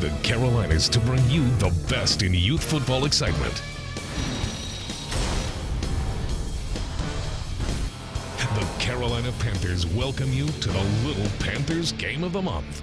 the Carolinas to bring you the best in youth football excitement. The Carolina Panthers welcome you to the Little Panthers Game of the Month.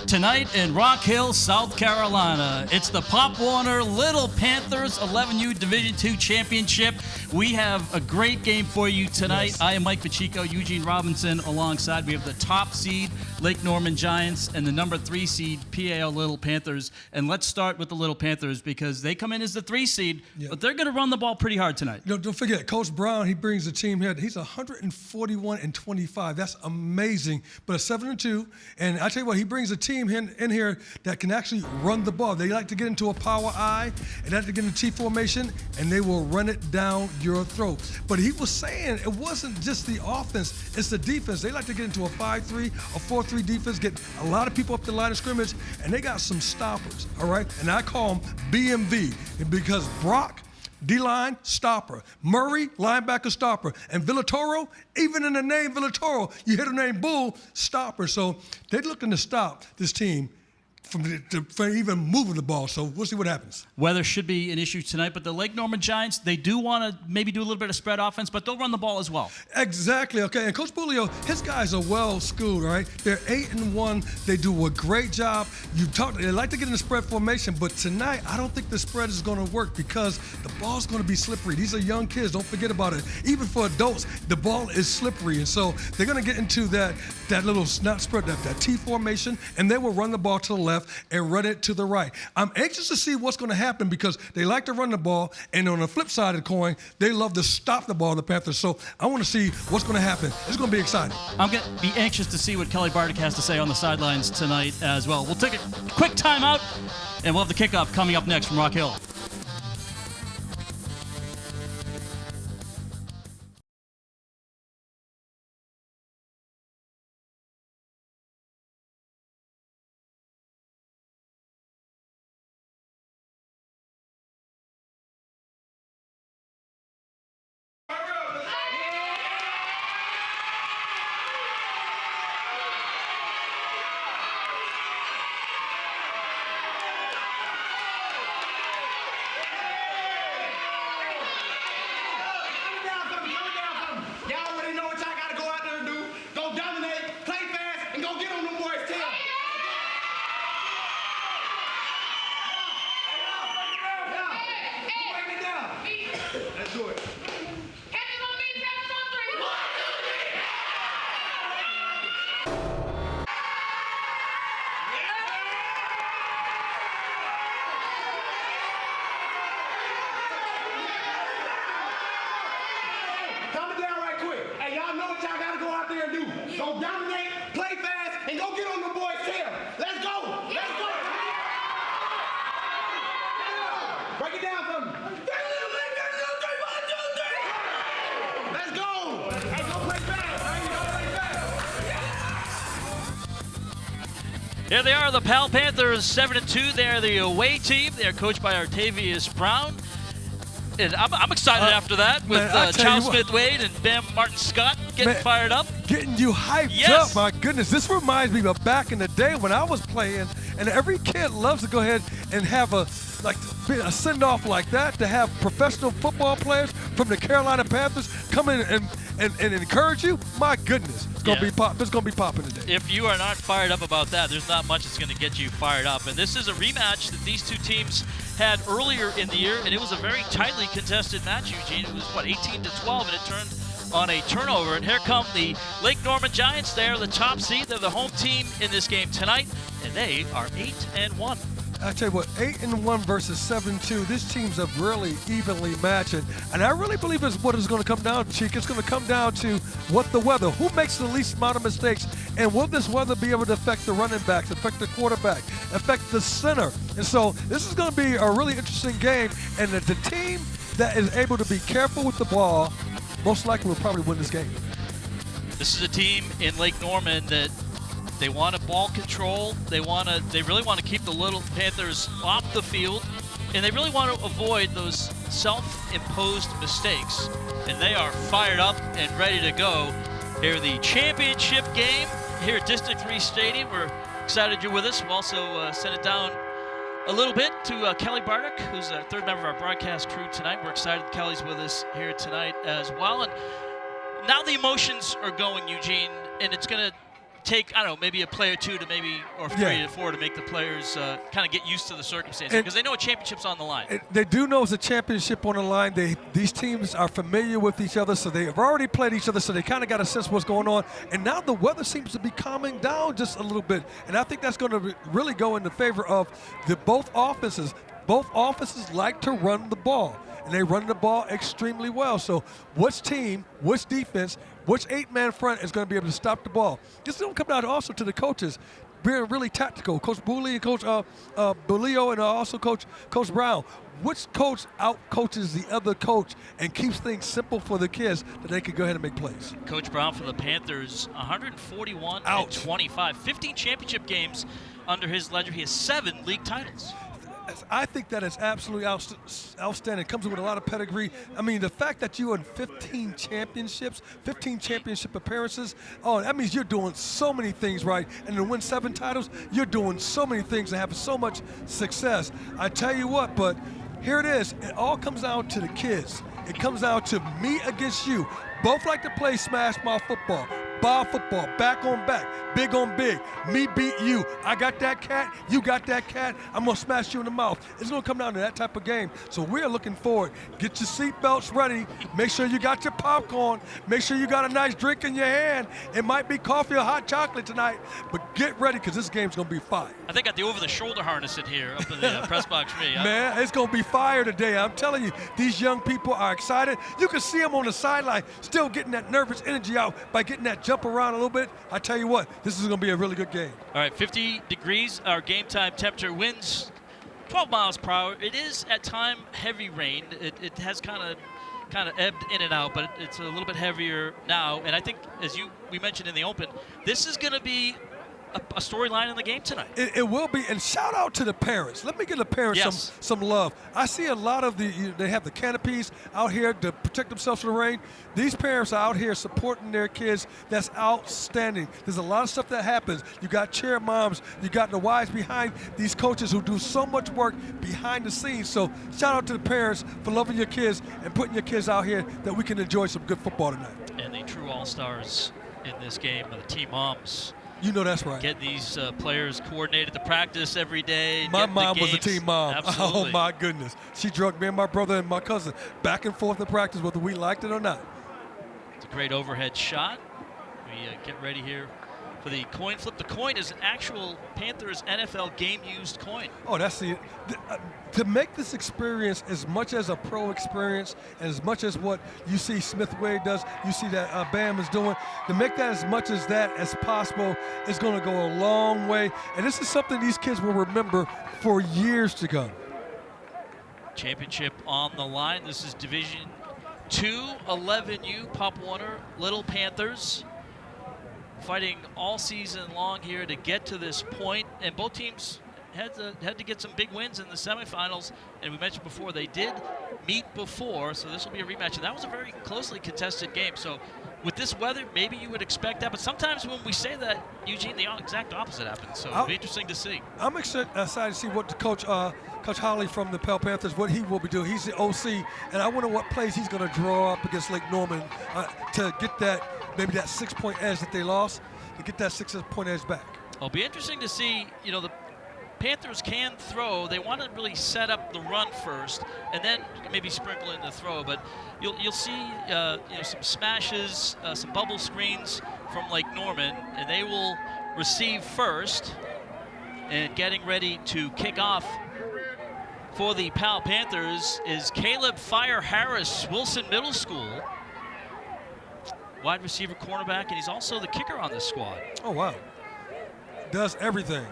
Tonight in Rock Hill, South Carolina, it's the Pop Warner Little Panthers 11U Division II Championship. We have a great game for you tonight. Yes. I am Mike Pacheco, Eugene Robinson alongside. We have the top seed, Lake Norman Giants, and the number 3 seed, PAL Little Panthers. And let's start with the Little Panthers because they come in as the 3 seed, but they're going to run the ball pretty hard tonight. Don't forget, Coach Brown, he brings the team here. He's 141-25. That's amazing. But a 7-2, and I tell you what, he brings a team in here that can actually run the ball. They like to get into a power I, and like to get into T formation, and they will run it down your throat. But he was saying it wasn't just the offense, it's the defense. They like to get into a 5-3, a 4-3 defense, get a lot of people up the line of scrimmage, and they got some stoppers, all right? And I call them BMV because Brock, D-line, stopper. Murray, linebacker, stopper. And Villatoro, even in the name Villatoro, you hear the name Bull, stopper. So they're looking to stop this team from even moving the ball. So we'll see what happens. Weather should be an issue tonight, but the Lake Norman Giants, they do want to maybe do a little bit of spread offense, but they'll run the ball as well. Exactly, okay. And Coach Bulio, his guys are well-schooled, right? They're 8-1. They do a great job. They like to get in the spread formation, but tonight I don't think the spread is going to work because the ball's going to be slippery. These are young kids. Don't forget about it. Even for adults, the ball is slippery, and so they're going to get into that little not spread, that T formation, and they will run the ball to the left and run it to the right. I'm anxious to see what's going to happen because they like to run the ball, and on the flip side of the coin, they love to stop the ball, the Panthers. So I want to see what's going to happen. It's going to be exciting. I'm going to be anxious to see what Kelly Bartek has to say on the sidelines tonight as well. We'll take a quick timeout, and we'll have the kickoff coming up next from Rock Hill. Here they are, the Pal Panthers, 7-2. They're the away team. They're coached by Artavius Brown. And I'm excited after that with Charles Smith-Wade and Bam Martin-Scott getting fired up. Getting you hyped up, my goodness. This reminds me of back in the day when I was playing, and every kid loves to go ahead and have a send-off like that, to have professional football players from the Carolina Panthers come in and encourage you. My goodness, it's going to be popping today. If you are not fired up about that, there's not much that's going to get you fired up. And this is a rematch that these two teams had earlier in the year, and it was a very tightly contested match, Eugene. It was, 18-12, and it turned on a turnover. And here come the Lake Norman Giants. They are the top seed. They're the home team in this game tonight, and they are 8-1. I tell you what, 8-1 versus 7-2. This team's are really evenly matched, and I really believe it's what it's going to come down to, Cheek. It's going to come down to what the weather, who makes the least amount of mistakes, and will this weather be able to affect the running backs, affect the quarterback, affect the center? And so this is going to be a really interesting game, and the team that is able to be careful with the ball most likely will probably win this game. This is a team in Lake Norman that they want to ball control. They really want to keep the Little Panthers off the field, and they really want to avoid those self-imposed mistakes. And they are fired up and ready to go. here in the championship game here at District 3 Stadium. We're excited you're with us. We'll also send it down a little bit to Kelly Bardick, who's a third member of our broadcast crew tonight. We're excited Kelly's with us here tonight as well. And now the emotions are going, Eugene, and it's going to take, I don't know, maybe a play or two to or 3 to 4 to make the players kind of get used to the circumstances, because they know a championship's on the line. They do know it's a championship on the line. These teams are familiar with each other, so they've already played each other, so they kind of got a sense of what's going on. And now the weather seems to be calming down just a little bit, and I think that's going to really go in the favor of both offenses. Both offenses like to run the ball, and they run the ball extremely well. So which team, which defense, which 8-man front is going to be able to stop the ball? This is going to come down also to the coaches being really tactical. Coach Booley and Coach Bulio and also Coach Brown. Which coach out-coaches the other coach and keeps things simple for the kids that they can go ahead and make plays? Coach Brown for the Panthers, 141 and 25. 15 championship games under his ledger. He has 7 league titles. I think that is absolutely outstanding. It comes with a lot of pedigree. I mean, the fact that you're in 15 championships, 15 championship appearances, that means you're doing so many things right. And to win 7 titles, you're doing so many things and having so much success. I tell you what, but here it is. It all comes down to the kids. It comes down to me against you. Both like to play smash mouth football. Ball football, back on back, big on big. Me beat you. I got that cat, you got that cat. I'm going to smash you in the mouth. It's going to come down to that type of game. So we're looking forward. Get your seatbelts ready. Make sure you got your popcorn. Make sure you got a nice drink in your hand. It might be coffee or hot chocolate tonight, but get ready because this game's going to be fire. I think I got the over-the-shoulder harness in here up in the press box for me. Man, it's going to be fire today. I'm telling you, these young people are excited. You can see them on the sideline still getting that nervous energy out by getting that jump around a little bit. I tell you what, this is going to be a really good game. All right, 50 degrees, our game time temperature, winds 12 miles per hour. It is at time heavy rain. It has kind of ebbed in and out, but it's a little bit heavier now. And I think, as we mentioned in the open, this is going to be a storyline in the game tonight. It will be, and shout out to the parents. Let me give the parents some love. I see a lot of they have the canopies out here to protect themselves from the rain. These parents are out here supporting their kids. That's outstanding. There's a lot of stuff that happens. You got cheer moms, you got the wives behind these coaches who do so much work behind the scenes. So shout out to the parents for loving your kids and putting your kids out here that we can enjoy some good football tonight. And the true all-stars in this game are the team moms. You know that's right. Get these players coordinated to practice every day. My mom was a team mom. Absolutely. Oh, my goodness. She drug me and my brother and my cousin back and forth in practice, whether we liked it or not. It's a great overhead shot. We get ready here for the coin flip. The coin is an actual Panthers NFL game-used coin. Oh, that's to make this experience as much as a pro experience and as much as what you see Smith Wade does, you see that Bam is doing, to make that as much as that as possible is going to go a long way. And this is something these kids will remember for years to come. Championship on the line. This is Division II 11U Pop Warner Little Panthers, fighting all season long here to get to this point, and both teams had to get some big wins in the semifinals. And we mentioned before they did meet before, so this will be a rematch. And that was a very closely contested game. So with this weather, maybe you would expect that. But sometimes when we say that, Eugene, the exact opposite happens. So it'll be interesting to see. I'm excited to see what the Coach Holly from the Pell Panthers, what he will be doing. He's the OC, and I wonder what plays he's going to draw up against Lake Norman to get that, maybe that 6-point edge that they lost, to get that 6-point edge back. It'll be interesting to see, the Panthers can throw. They want to really set up the run first, and then maybe sprinkle in the throw. But you'll see some smashes, some bubble screens from Lake Norman, and they will receive first. And getting ready to kick off for the Pal Panthers is Caleb Fire Harris, Wilson Middle School, wide receiver, cornerback, and he's also the kicker on this squad. Oh wow! Does everything.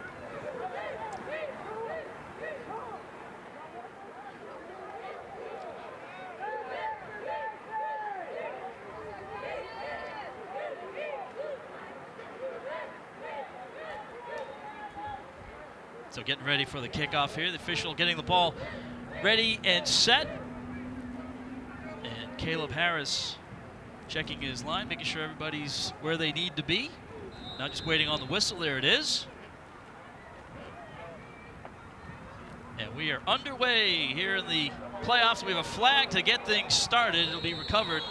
So getting ready for the kickoff here. The official getting the ball ready and set. And Caleb Harris checking his line, making sure everybody's where they need to be. Now just waiting on the whistle. There it is. And we are underway here in the playoffs. We have a flag to get things started. It'll be recovered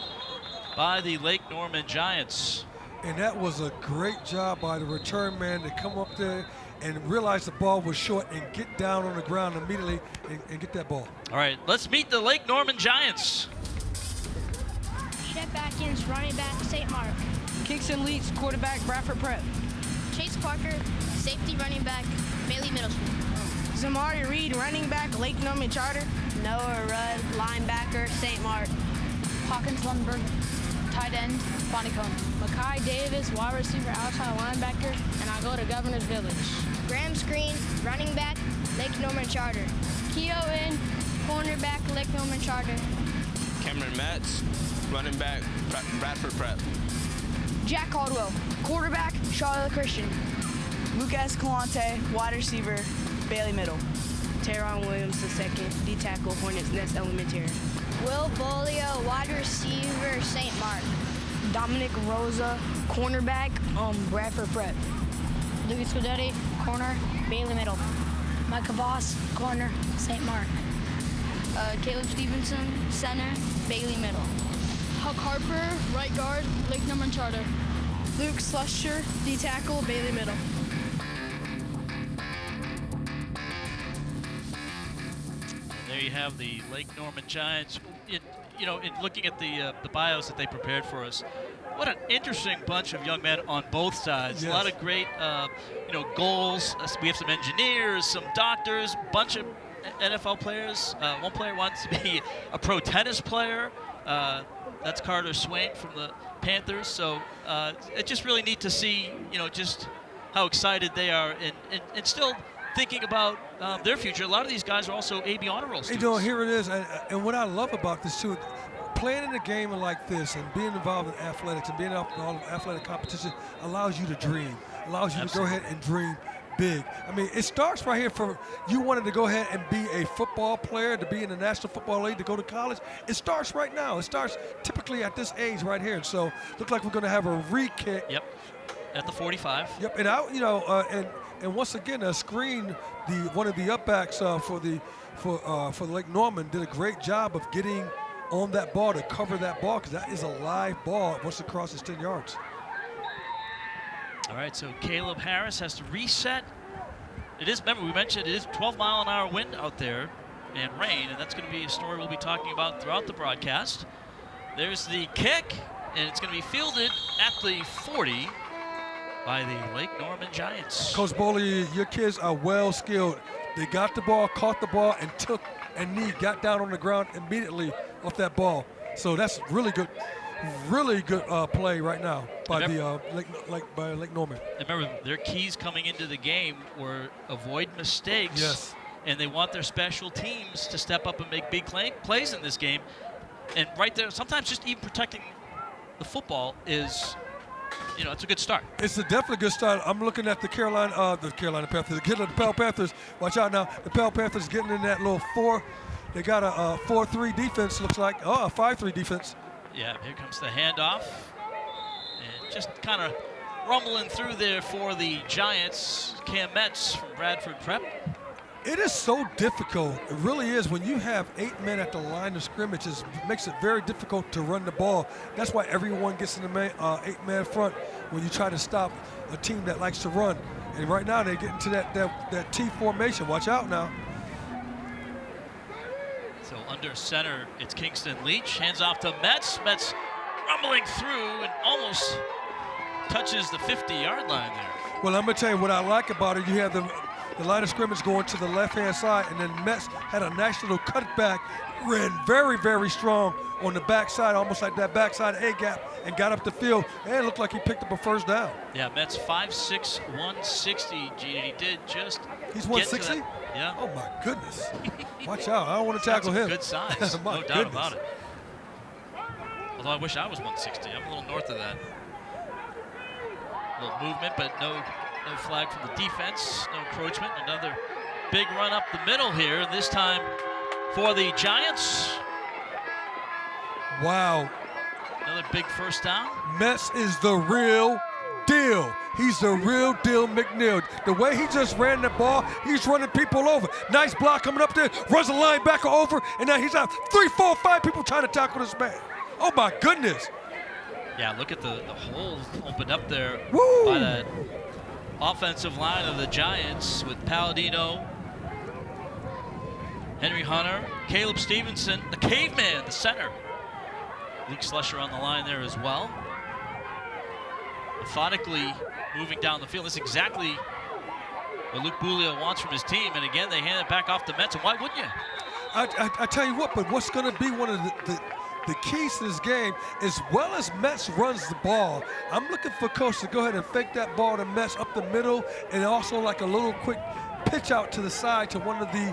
by the Lake Norman Giants. And that was a great job by the return man to come up there and realize the ball was short and get down on the ground immediately and get that ball. All right, let's meet the Lake Norman Giants. Chet Atkins, running back, St. Mark. Kingston Leach, quarterback, Bradford Prep. Chase Parker, safety running back, Bailey Middle School. Zamari Reed, running back, Lake Norman Charter. Noah Rudd, linebacker, St. Mark. Hawkins Lundberg, tight end, Bonnie Cone. Makai Davis, wide receiver, outside linebacker, and I go to Governor's Village. Graham Screen, running back, Lake Norman Charter. Keo In, cornerback, Lake Norman Charter. Cameron Metz, running back, Bradford Prep. Jack Caldwell, quarterback, Charlotte Christian. Lucas Calante, wide receiver, Bailey Middle. Teron Williams II, D-tackle, Hornets Nest Elementary. Will Bolio, wide receiver, St. Mark. Dominic Rosa, cornerback, Bradford Prep. Lucas Guidetti, corner, Bailey Middle. Micah Voss, corner, St. Mark. Caleb Stevenson, center, Bailey Middle. Huck Harper, right guard, Lake Norman Charter. Luke Slusher, D-tackle, Bailey Middle. There you have the Lake Norman Giants. In looking at the bios that they prepared for us, what an interesting bunch of young men on both sides. Yes. A lot of great, goals. We have some engineers, some doctors, bunch of NFL players. One player wants to be a pro tennis player. That's Carter Swain from the Panthers. So it's just really neat to see, just how excited they are and still thinking about their future. A lot of these guys are also AB honor roll students. Here it is. And what I love about this, too, playing in a game like this and being involved in athletics and being involved in athletic competition allows you to dream, allows you to go ahead and dream big. I mean, it starts right here for you wanted to go ahead and be a football player, to be in the National Football League, to go to college. It starts right now. It starts typically at this age right here. So look like we're going to have a re-kick. Yep, at the 45. Yep, and and once again, a screen, one of the upbacks for Lake Norman did a great job of getting on that ball to cover that ball because that is a live ball once it crosses 10 yards. All right, so Caleb Harris has to reset. Remember we mentioned it is 12-mile-an-hour wind out there and rain, and that's going to be a story we'll be talking about throughout the broadcast. There's the kick, and it's going to be fielded at the 40 by the Lake Norman Giants. Coach Bowley, your kids are well skilled. They got the ball, caught the ball, and got down on the ground immediately off that ball. So that's really good play right now by Lake Norman. And remember, their keys coming into the game were avoid mistakes. Yes. And they want their special teams to step up and make big plays in this game. And right there, sometimes just even protecting the football is, it's a good start. It's definitely a good start. I'm looking at the Carolina Panthers. The Pell Panthers. Watch out now. The Pell Panthers getting in that little 4. They got a 4-3 defense, looks like. Oh, a 5-3 defense. Yeah, here comes the handoff. And just kind of rumbling through there for the Giants, Cam Metz from Bradford Prep. It is so difficult. It really is. When you have 8 men at the line of scrimmage, it makes it very difficult to run the ball. That's why everyone gets in the 8-man front when you try to stop a team that likes to run. And right now they get into that T formation. Watch out now. So under center, it's Kingston Leach. Hands off to Metz. Metz rumbling through and almost touches the 50-yard line there. Well, I'm going to tell you what I like about it. You have the line of scrimmage going to the left-hand side, and then Metz had a nice little cutback, ran very, very strong on the backside, almost like that backside A-gap, and got up the field, and looked like he picked up a first down. Yeah, Metz 5'6", 160, Gene, and he did just He's 160? Yeah. Oh, my goodness. Watch out. I don't want to tackle him. Good size, no doubt about it. Although I wish I was 160. I'm a little north of that. A little movement, but no flag from the defense, no encroachment. Another big run up the middle here, this time for the Giants. Wow. No Another big first down. Metz is the real deal. He's the real deal McNeil. The way he just ran the ball, he's running people over. Nice block coming up there, runs the linebacker over, and now he's out 3, 4, 5 people trying to tackle this man. Oh my goodness. Yeah, look at the holes opened up there Woo! by that offensive line of the Giants with Palladino, Henry Hunter, Caleb Stevenson, the caveman, the center. Luke Slusher on the line there as well. Methodically moving down the field. That's exactly what Luke Bulio wants from his team. And again, they hand it back off to Metz. And why wouldn't you? I tell you what, but what's going to be one of the keys to this game, as well as Metz runs the ball, I'm looking for Coach to go ahead and fake that ball to Metz up the middle, and also like a little quick pitch out to the side to one of the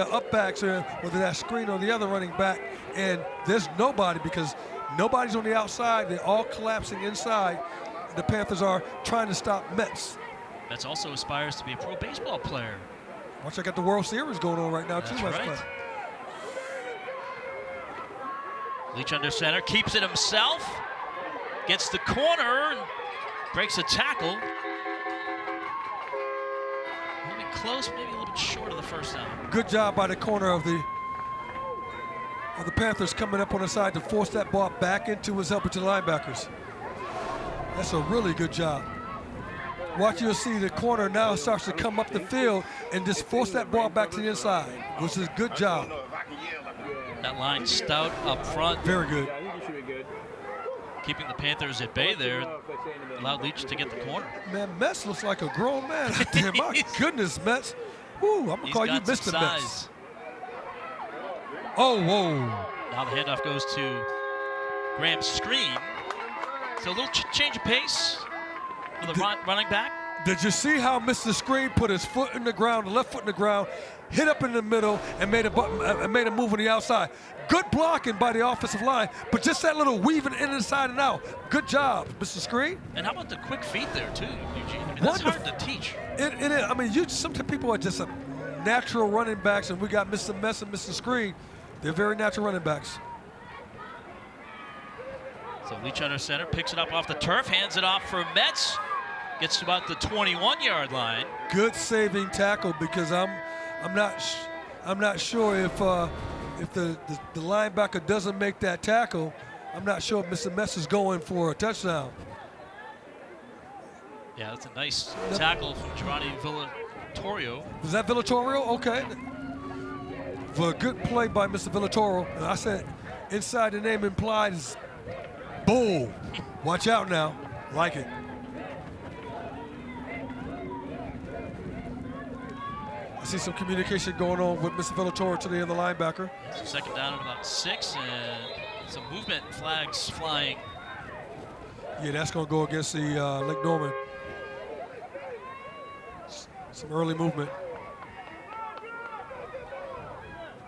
up backs, or whether that screen or the other running back. And there's nobody, because nobody's on the outside. They're all collapsing inside. The Panthers are trying to stop Metz. Metz also aspires to be a pro baseball player. Watch, I got the World Series going on right now, That's too. right. Leach under center, keeps it himself, gets the corner, and breaks a tackle. Maybe close, maybe a little bit short of the first down. Good job by the corner of the Panthers coming up on the side to force that ball back into his helper to the linebackers. That's a really good job. Watch, you'll see the corner now starts to come up the field and just force that ball back to the inside, which is a good job. That line stout up front. Very good. Keeping the Panthers at bay there. Allowed Leach to get the corner. Man, Metz looks like a grown man out there. My goodness, Metz. Woo, I'm going to call you Mr. Metz. Oh, whoa. Now the handoff goes to Graham's screen. So a little change of pace for the running back. Did you see how Mr. Screen put his foot in the ground, the left foot in the ground, hit up in the middle, and made a move on the outside? Good blocking by the offensive line, but just that little weaving in and side and out. Good job, Mr. Screen. And how about the quick feet there, too, Eugene? I mean, that's hard to teach. It is. I mean, sometimes people are just a natural running backs, and we got Mr. Metz and Mr. Screen. They're very natural running backs. So Leach under center, picks it up off the turf, hands it off for Metz. Gets to about the 21-yard line. Good saving tackle, because I'm not sure if the linebacker doesn't make that tackle, I'm not sure if Mr. Metz is going for a touchdown. Yeah, that's a nice tackle from Giovanni Villatorio. Was that Villatorio? Okay. For a good play by Mr. Villatorio. And I said inside the name implied is bull. Watch out now. Like it. I see some communication going on with Mr. Villatorio to the other linebacker. So second down at about 6, and some movement flags flying. Yeah, that's going to go against the Lake Norman. Some early movement.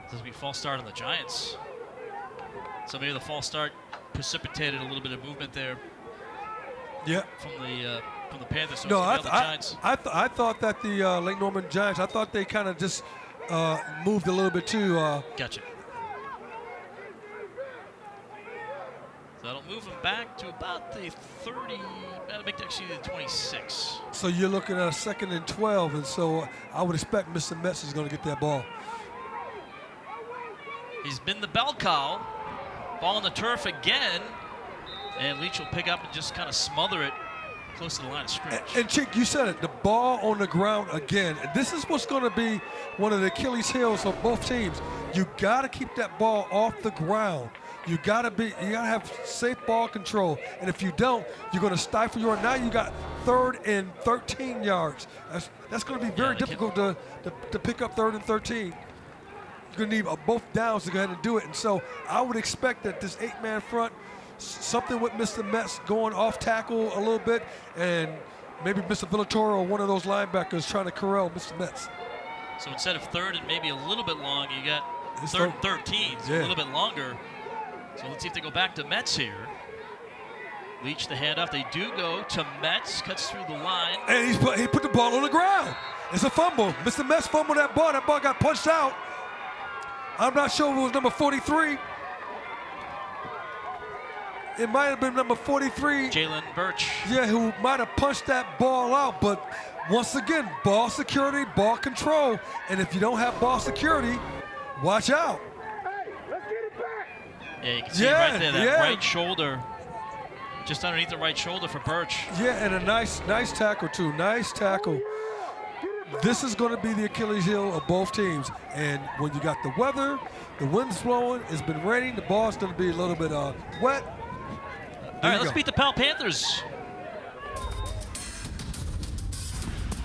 This will be false start on the Giants. So maybe the false start precipitated a little bit of movement there. Yeah. From the Panthers. So no, I thought that the Lake Norman Giants, I thought they kind of just moved a little bit too. Gotcha. So that'll move them back to about the 30, that'll make actually the 26. So you're looking at a 2nd and 12, and so I would expect Mr. Metz is going to get that ball. He's been the bell cow. Ball on the turf again, and Leach will pick up and just kind of smother it close to the line of scrimmage. And Chick, you said it, the ball on the ground again. This is what's going to be one of the Achilles heels of both teams. You got to keep that ball off the ground. You got to have safe ball control. And if you don't, you're going to stifle your. Now you got 3rd and 13 yards. That's going to be very difficult to pick up 3rd and 13. You're going to need both downs to go ahead and do it. And so I would expect that this 8-man front, something with Mr. Metz going off tackle a little bit, and maybe Mr. Villatorio, one of those linebackers, trying to corral Mr. Metz. So instead of 3rd and maybe a little bit long, you got 3rd and 13, so a little bit longer. So let's see if they go back to Metz here. Leach the handoff. They do go to Metz, cuts through the line. And he put the ball on the ground. It's a fumble. Mr. Metz fumbled that ball. That ball got punched out. I'm not sure if it was number 43. it might have been number 43. Jalen Birch. Yeah, who might have punched that ball out. But once again, ball security, ball control. And if you don't have ball security, watch out. Yeah, you can see it right there, that right shoulder. Just underneath the right shoulder for Birch. Yeah, and a nice tackle, too. Nice tackle. This is going to be the Achilles heel of both teams. And when you got the weather, the wind's blowing, it's been raining, the ball's going to be a little bit wet. All right, let's beat the Pal Panthers.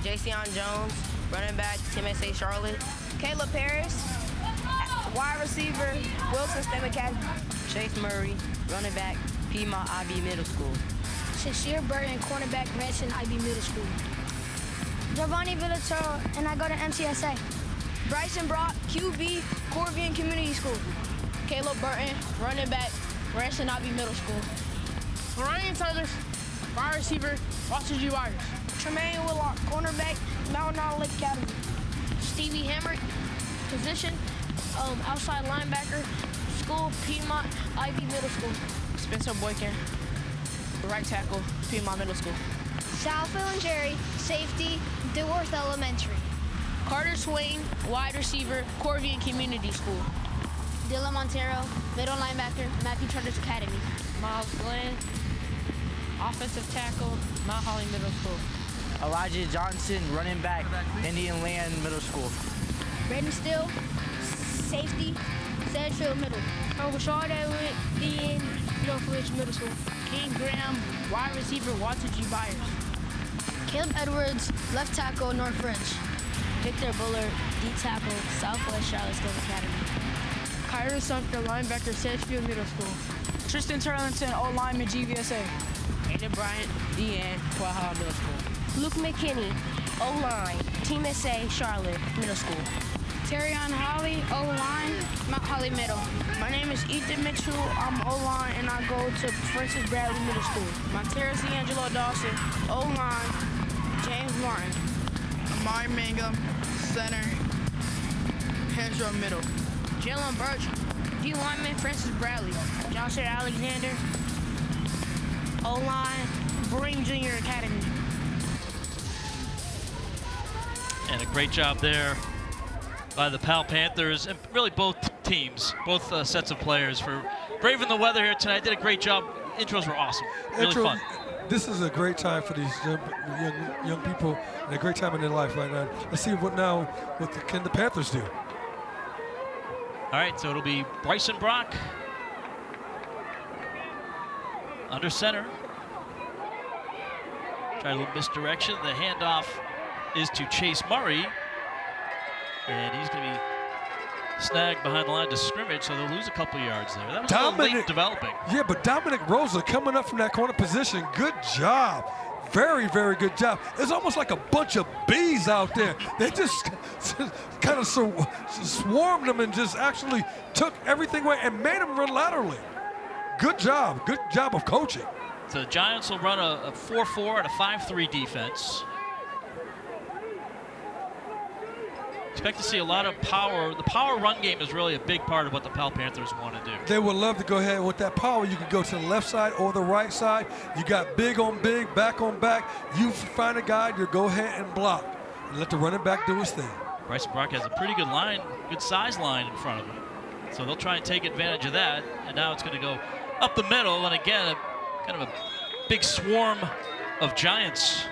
Jason Jones, running back, Team SA Charlotte. Caleb Paris, wide receiver, Wilson Stem Academy. Chase Murray, running back, Piedmont IB Middle School. Sincere Burton, cornerback, Branson IB Middle School. Giovanni Villatoro, and I go to MCSA. Bryson Brock, QB, Corvian Community School. Caleb Burton, running back, Branson IB Middle School. Ryan Tyler, wide receiver, Washington G. Wires. Tremaine Willock, cornerback, Mountain Island Lake Academy. Stevie Hamrick, position, outside linebacker, school, Piedmont IB Middle School. Spencer Boykin, right tackle, Piedmont Middle School. Salville and Jerry, safety, DeWorth Elementary. Carter Swain, wide receiver, Corvian Community School. Dylan Montero, middle linebacker, Matthew Charters Academy. Miles Glenn, offensive tackle, Mount Holly Middle School. Elijah Johnson, running back, Indian Land Middle School. Braden Still, safety, Sedgefield Middle. Rashad Edwin, Dean, Northridge Middle School. King Graham, wide receiver, Walter G. Byers. Caleb Edwards, left tackle, Northridge. Victor Bullard, D tackle, Southwest Charlottesville Academy. Kyra Sumter, linebacker, Sedgefield Middle School. Tristan Turlington, O-lineman, GVSA. Aiden Bryant, DN, Quahog Middle School. Luke McKinney, O-line, Team SA, Charlotte Middle School. Terrion Holly, O-line, Mount Holly Middle. My name is Ethan Mitchell. I'm O-line and I go to Francis Bradley Middle School. Montero Angelo Dawson, O-line, James Martin. Amari Mangum, center, Hedgerow Middle. Jalen Birch, D lineman, Francis Bradley. Johnson Alexander, O-line, Bring Junior Academy. And a great job there by the Pal Panthers, and really both teams, both sets of players for braving the weather here tonight. Did a great job. Intros were awesome. Really fun. This is a great time for these young people, and a great time in their life right now. Let's see what can the Panthers do. All right, so it'll be Bryson Brock under center. Try a little misdirection. The handoff is to Chase Murray, and he's going to be snagged behind the line to scrimmage, so they'll lose a couple yards there. That was a little late developing. Yeah, but Dominic Rosa coming up from that corner position, good job. Very, very good job. It's almost like a bunch of bees out there. They just kind of swarmed them and just actually took everything away and made them run laterally. Good job of coaching. So the Giants will run a 4-4 and a 5-3 defense. Expect to see a lot of power. The power run game is really a big part of what the Pal Panthers want to do. They would love to go ahead with that power. You can go to the left side or the right side. You got big on big, back on back. You find a guy, you go ahead and block. And let the running back do his thing. Bryson Brock has a pretty good line, good size line in front of him. So they'll try and take advantage of that. And now it's going to go up the middle. And again, kind of a big swarm of Giants.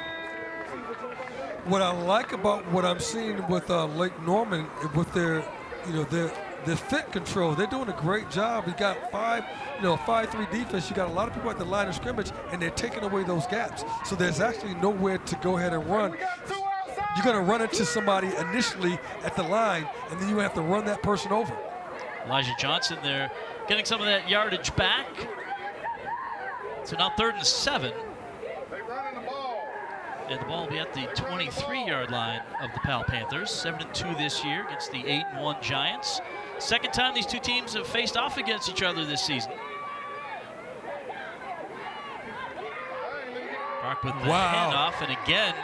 What I like about what I'm seeing with Lake Norman, with their fit control, they're doing a great job. You got 5-3 defense. You got a lot of people at the line of scrimmage, and they're taking away those gaps. So there's actually nowhere to go ahead and run. You're going to run into somebody initially at the line, and then you have to run that person over. Elijah Johnson there, getting some of that yardage back. So now 3rd and 7. And the ball will be at the 23-yard line of the Pal Panthers. 7-2 this year against the 8-1 Giants. Second time these two teams have faced off against each other this season. Brock with the handoff, and again,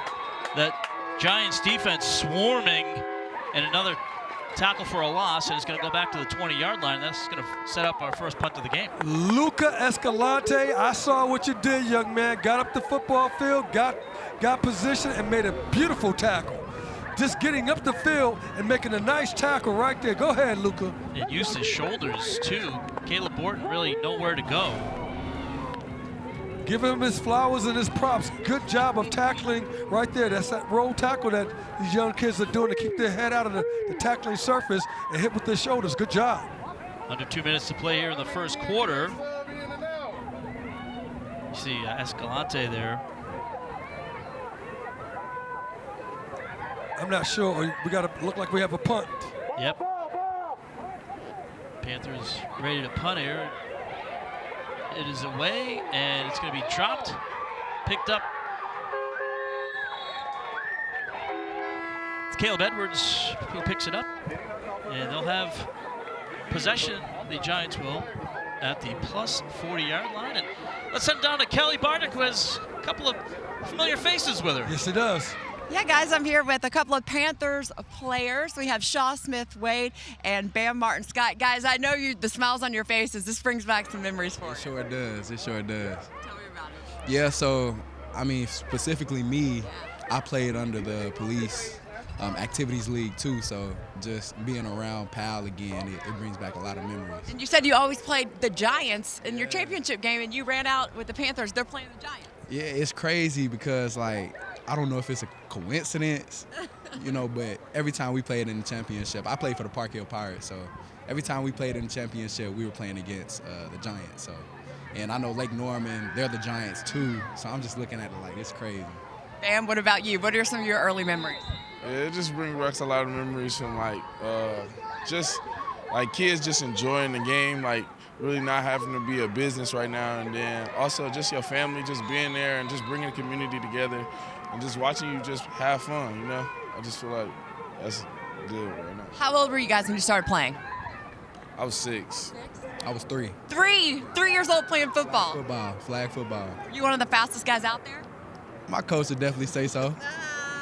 that Giants defense swarming, and another tackle for a loss, and it's going to go back to the 20-yard line. That's going to set up our first punt of the game. Luca Escalante, I saw what you did, young man. Got up the football field, got position, and made a beautiful tackle. Just getting up the field and making a nice tackle right there. Go ahead, Luca. And used his shoulders, too. Caleb Borton really nowhere to go. Give him his flowers and his props. Good job of tackling right there. That's that roll tackle that these young kids are doing to keep their head out of the tackling surface and hit with their shoulders. Good job. Under 2 minutes to play here in the first quarter. You see Escalante there. I'm not sure. We got to look like we have a punt. Yep. Panthers ready to punt here. It is away, and it's going to be dropped, picked up. It's Caleb Edwards who picks it up, and they'll have possession, the Giants will, at the plus 40-yard line. And let's send down to Kelly Barnick, who has a couple of familiar faces with her. Yes, he does. Yeah, guys, I'm here with a couple of Panthers players. We have Shaw Smith-Wade and Bam Martin-Scott. Guys, I know the smiles on your faces. This brings back some memories for you. It sure does. It sure does. Tell me about it. Yeah, so, I mean, specifically me, I played under the police activities league too, so just being around Pal again, it brings back a lot of memories. And you said you always played the Giants in your championship game, and you ran out with the Panthers. They're playing the Giants. Yeah, it's crazy because, like, I don't know if it's a coincidence, you know, but every time we played in the championship, I played for the Park Hill Pirates, so every time we played in the championship, we were playing against the Giants. So, and I know Lake Norman, they're the Giants too, so I'm just looking at it like it's crazy. Bam, what about you? What are some of your early memories? Yeah, it just brings back a lot of memories from just like kids just enjoying the game, like really not having to be a business right now, and then also just your family just being there and just bringing the community together and just watching you just have fun, you know? I just feel like that's good right now. How old were you guys when you started playing? I was 6. I was 3. 3 years old playing football. Football, flag football. Were you one of the fastest guys out there? My coach would definitely say so.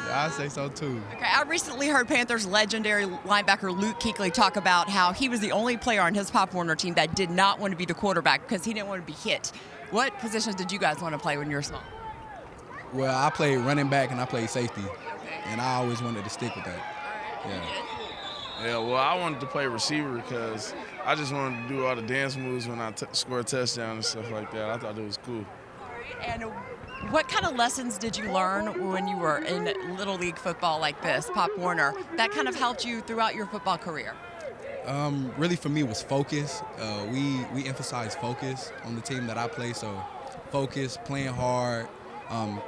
Yeah, I'd say so too. Okay, I recently heard Panthers legendary linebacker Luke Kuechly talk about how he was the only player on his Pop Warner team that did not want to be the quarterback because he didn't want to be hit. What positions did you guys want to play when you were small? Well, I played running back and I played safety, and I always wanted to stick with that. Yeah, well, I wanted to play receiver because I just wanted to do all the dance moves when I score a touchdown and stuff like that. I thought it was cool. And what kind of lessons did you learn when you were in Little League football like this, Pop Warner, that kind of helped you throughout your football career? Really for me was focus. We emphasize focus on the team that I play, so focus, playing hard,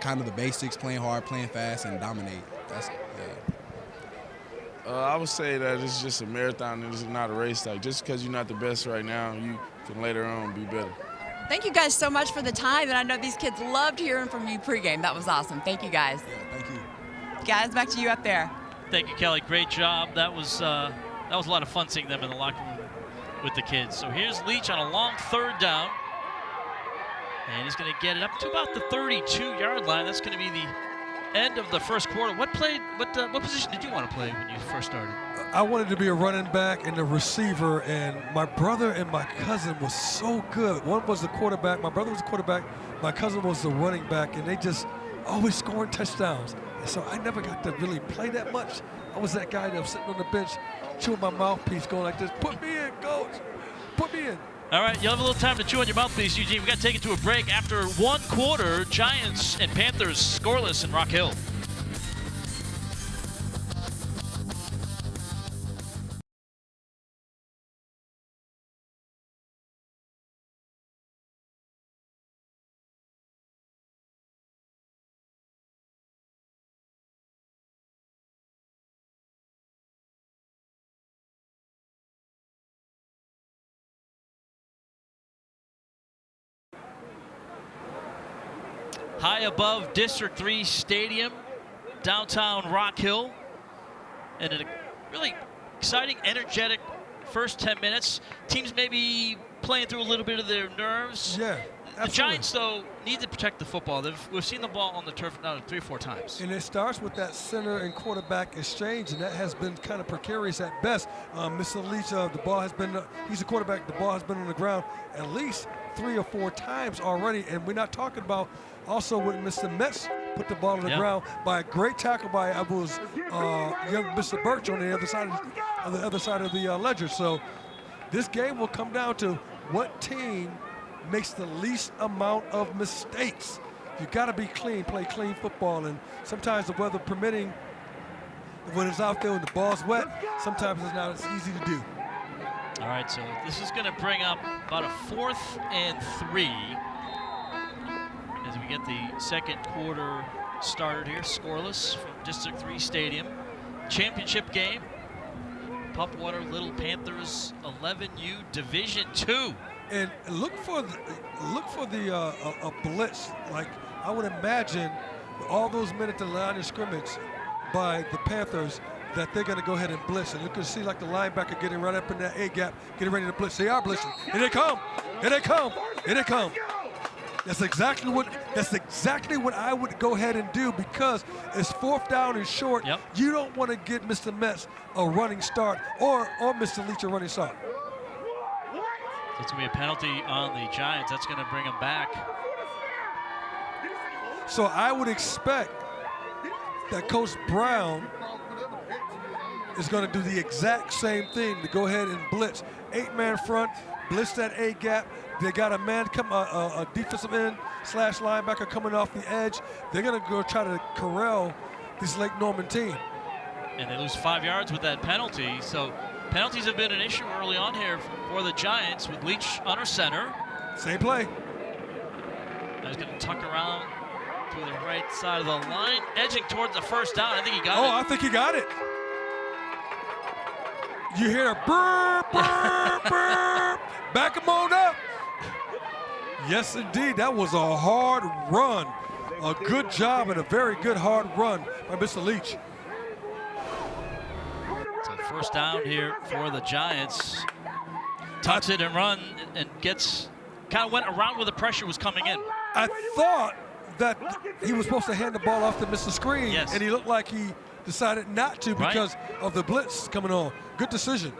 kind of the basics, playing hard, playing fast, and dominate. That's I would say that it's just a marathon and it's not a race. Like, just because you're not the best right now, you can later on be better. Thank you guys so much for the time, and I know these kids loved hearing from you pregame. That was awesome. Thank you, guys. Yeah, thank you. Guys, back to you up there. Thank you, Kelly. Great job. That was a lot of fun seeing them in the locker room with the kids. So here's Leach on a long 3rd down. And he's going to get it up to about the 32-yard line. That's going to be the end of the first quarter. What position did you want to play when you first started? I wanted to be a running back and a receiver, and my brother and my cousin was so good. One was the quarterback. My brother was the quarterback. My cousin was the running back, and they just always scoring touchdowns. And so I never got to really play that much. I was that guy that was sitting on the bench, chewing my mouthpiece, going like this, "Put me in, coach. Put me in." All right, you'll have a little time to chew on your mouthpiece, Eugene. We've got to take it to a break. After 1 quarter, Giants and Panthers scoreless in Rock Hill. High above District 3 Stadium, downtown Rock Hill, and a really exciting, energetic first 10 minutes. Teams maybe playing through a little bit of their nerves. Yeah. The Giants, though, need to protect the football. We've seen the ball on the turf now 3 or 4 times. And it starts with that center and quarterback exchange, and that has been kind of precarious at best. Mr. Leach, the ball has been, he's a quarterback, the ball has been on the ground at least 3 or 4 times already, and we're not talking about also when Mr. Metz put the ball on the ground by a great tackle by young Mr. Birch on the other side of the ledger. So this game will come down to what team makes the least amount of mistakes. You got to be clean, play clean football, and sometimes the weather permitting, when it's out there and the ball's wet, sometimes it's not as easy to do. All right, so this is going to bring up about a 4th and 3 as we get the second quarter started here, scoreless from District 3 Stadium. Championship game, Pop Warner Little Panthers 11U Division II. And look for the a blitz. Like I would imagine, all those men at the line of scrimmage by the Panthers, that they're going to go ahead and blitz. And you can see like the linebacker getting right up in that A gap, getting ready to blitz. They are blitzing. Here they come. Here they come. Here they come. That's exactly what I would go ahead and do, because it's 4th down and short. Yep. You don't want to get Mr. Metz a running start or Mr. Leach a running start. It's going to be a penalty on the Giants. That's going to bring them back. So I would expect that Coach Brown is going to do the exact same thing, to go ahead and blitz. 8-man front, blitz that A gap. They got a man a defensive end / linebacker coming off the edge. They're going to go try to corral this Lake Norman team. And they lose 5 yards with that penalty. So penalties have been an issue early on here for the Giants, with Leach under center. Same play. Now he's going to tuck around to the right side of the line, edging towards the 1st down. I think he got it. Oh, I think he got it. You hear a burr, burr, burr. Back him on up. Yes, indeed. That was a hard run. A good job and a very good hard run by Mr. Leach. So 1st down here for the Giants. Tucks it and run and kind of went around where the pressure was coming in. I thought that he was supposed to hand the ball off to Mr. Screen, and he looked like he decided not to because of the blitz coming on. Good decision.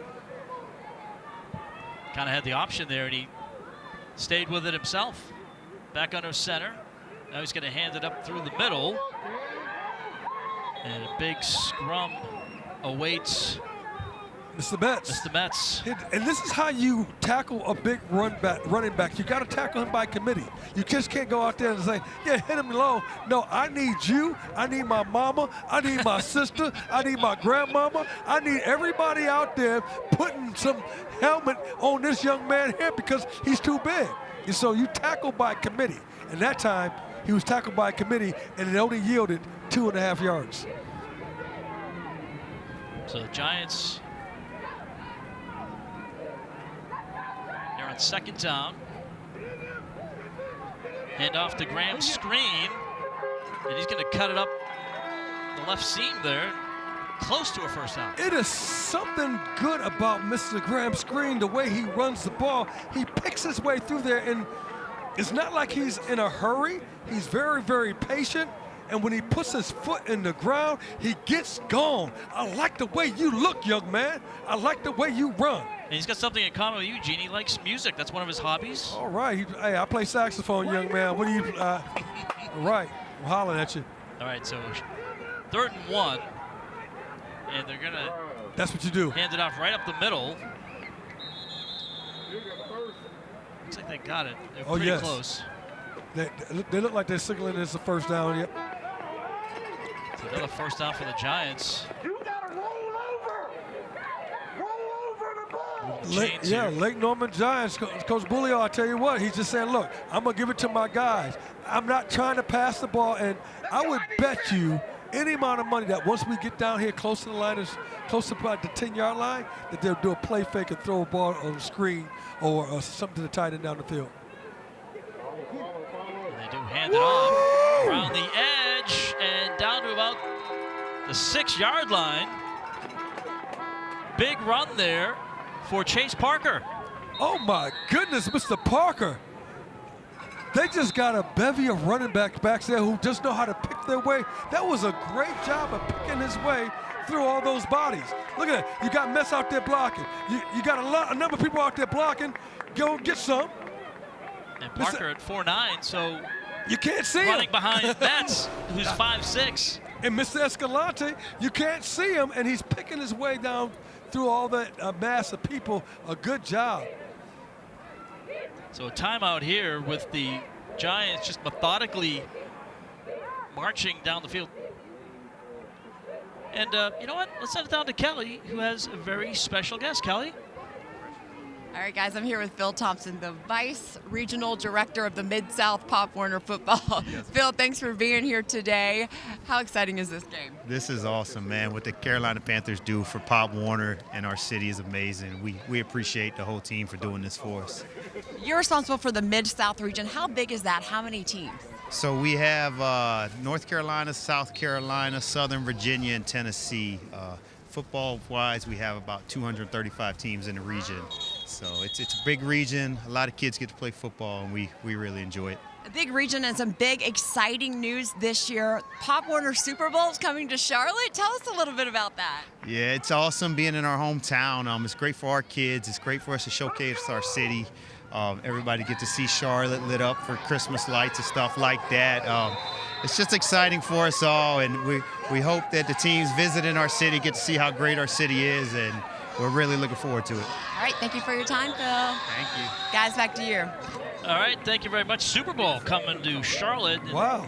Kind of had the option there, and he stayed with it himself. Back under center. Now he's going to hand it up through the middle. And a big scrum awaits Mr. Metz. Mr. Metz. And this is how you tackle a big running back. You got to tackle him by committee. You just can't go out there and say, yeah, hit him low. No, I need you. I need my mama. I need my sister. I need my grandmama. I need everybody out there putting some helmet on this young man here because he's too big. And so you tackle by committee. And that time, he was tackled by committee, and it only yielded 2.5 yards. So the Giants, they're on 2nd down. Hand off to Graham Screen, and he's going to cut it up the left seam there, close to a 1st down. It is something good about Mr. Graham Screen, the way he runs the ball. He picks his way through there, and it's not like he's in a hurry. He's very, very patient. And when he puts his foot in the ground, he gets gone. I like the way you look, young man. I like the way you run. And he's got something in common with you, Gene. He likes music. That's one of his hobbies. All right. Hey, I play saxophone, young man. What do you, all right. I'm hollering at you. All right, so 3rd and 1. And they're going to That's what you do. Hand it off right up the middle. Looks like they got it. They're pretty close. They look like they're signaling it's the 1st down. Yep. It's another 1st down for the Giants. You gotta roll over. Roll over the ball. Lake Norman Giants, Coach Bulio, I tell you what, he's just saying, look, I'm going to give it to my guys. I'm not trying to pass the ball, and I would bet you any amount of money that once we get down here close to the line, close to about the 10-yard line, that they'll do a play fake and throw a ball on the screen or something to the tight end down the field. And they do hand it off around the edge and down to about the 6-yard line. Big run there for Chase Parker. Oh my goodness, Mr. Parker. They just got a bevy of running backs there who just know how to pick their way. That was a great job of picking his way through all those bodies. Look at that. You got Mess out there blocking. You got a number of people out there blocking. Go get some. And Parker at 4'9", so you can't see running him. behind Metz, who's 5'6". And Mr. Escalante, you can't see him, and he's picking his way down through all that mass of people. A good job. So a timeout here with the Giants just methodically marching down the field. And you know what? Let's send it down to Kelly, who has a very special guest. Kelly? All right, guys, I'm here with Phil Thompson, the Vice Regional Director of the Mid-South Pop Warner Football. Yes. Phil, thanks for being here today. How exciting is this game? This is awesome, man. What the Carolina Panthers do for Pop Warner and our city is amazing. We appreciate the whole team for doing this for us. You're responsible for the Mid-South region. How big is that? How many teams? So we have North Carolina, South Carolina, Southern Virginia, and Tennessee. Football-wise, we have about 235 teams in the region. So it's a big region. A lot of kids get to play football, and we really enjoy it. A big region and some big, exciting news this year. Pop Warner Super Bowl is coming to Charlotte. Tell us a little bit about that. Yeah, it's awesome being in our hometown. It's great for our kids. It's great for us to showcase our city. Everybody get to see Charlotte lit up for Christmas lights and stuff like that. It's just exciting for us all, and we hope that the teams visiting our city get to see how great our city is, and we're really looking forward to it. All right, thank you for your time, Phil. Thank you. Guys, back to you. All right, thank you very much. Super Bowl coming to Charlotte. Wow.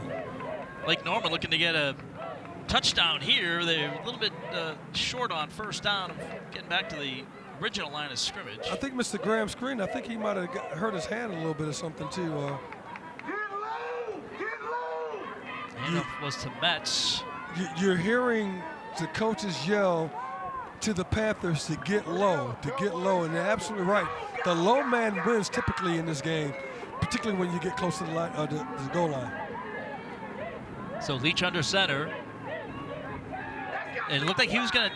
Lake Norman looking to get a touchdown here. They're a little bit short on first down, getting back to the original line of scrimmage. I think Mr. Graham screened. I think he might have hurt his hand a little bit or something, too. Handoff was to Metz. You're hearing the coaches yell to the Panthers to get low, and they're absolutely right. The low man wins typically in this game, particularly when you get close to the line, the goal line. So Leach under center. And it looked like he was going to,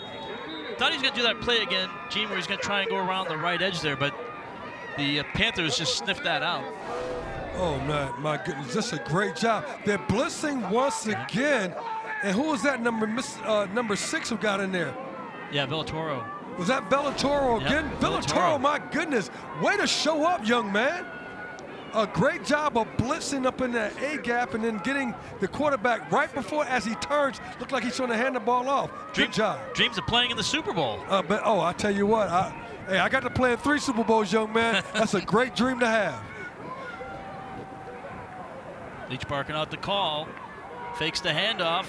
thought he was going to do that play again, Gene, where he's going to try and go around the right edge there, but the Panthers just sniffed that out. Oh, man, my goodness, just a great job. They're blitzing once again. And who was that number 6 who got in there? Yeah, Villatoro. Was that Villatoro again? Yep, Villatoro, my goodness. Way to show up, young man. A great job of blitzing up in that A-gap and then getting the quarterback right before as he turns. Looked like he's trying to hand the ball off. Good job. Dreams of playing in the Super Bowl. But I tell you what, I got to play in 3 Super Bowls, young man. That's a great dream to have. Leach barking out the call. Fakes the handoff.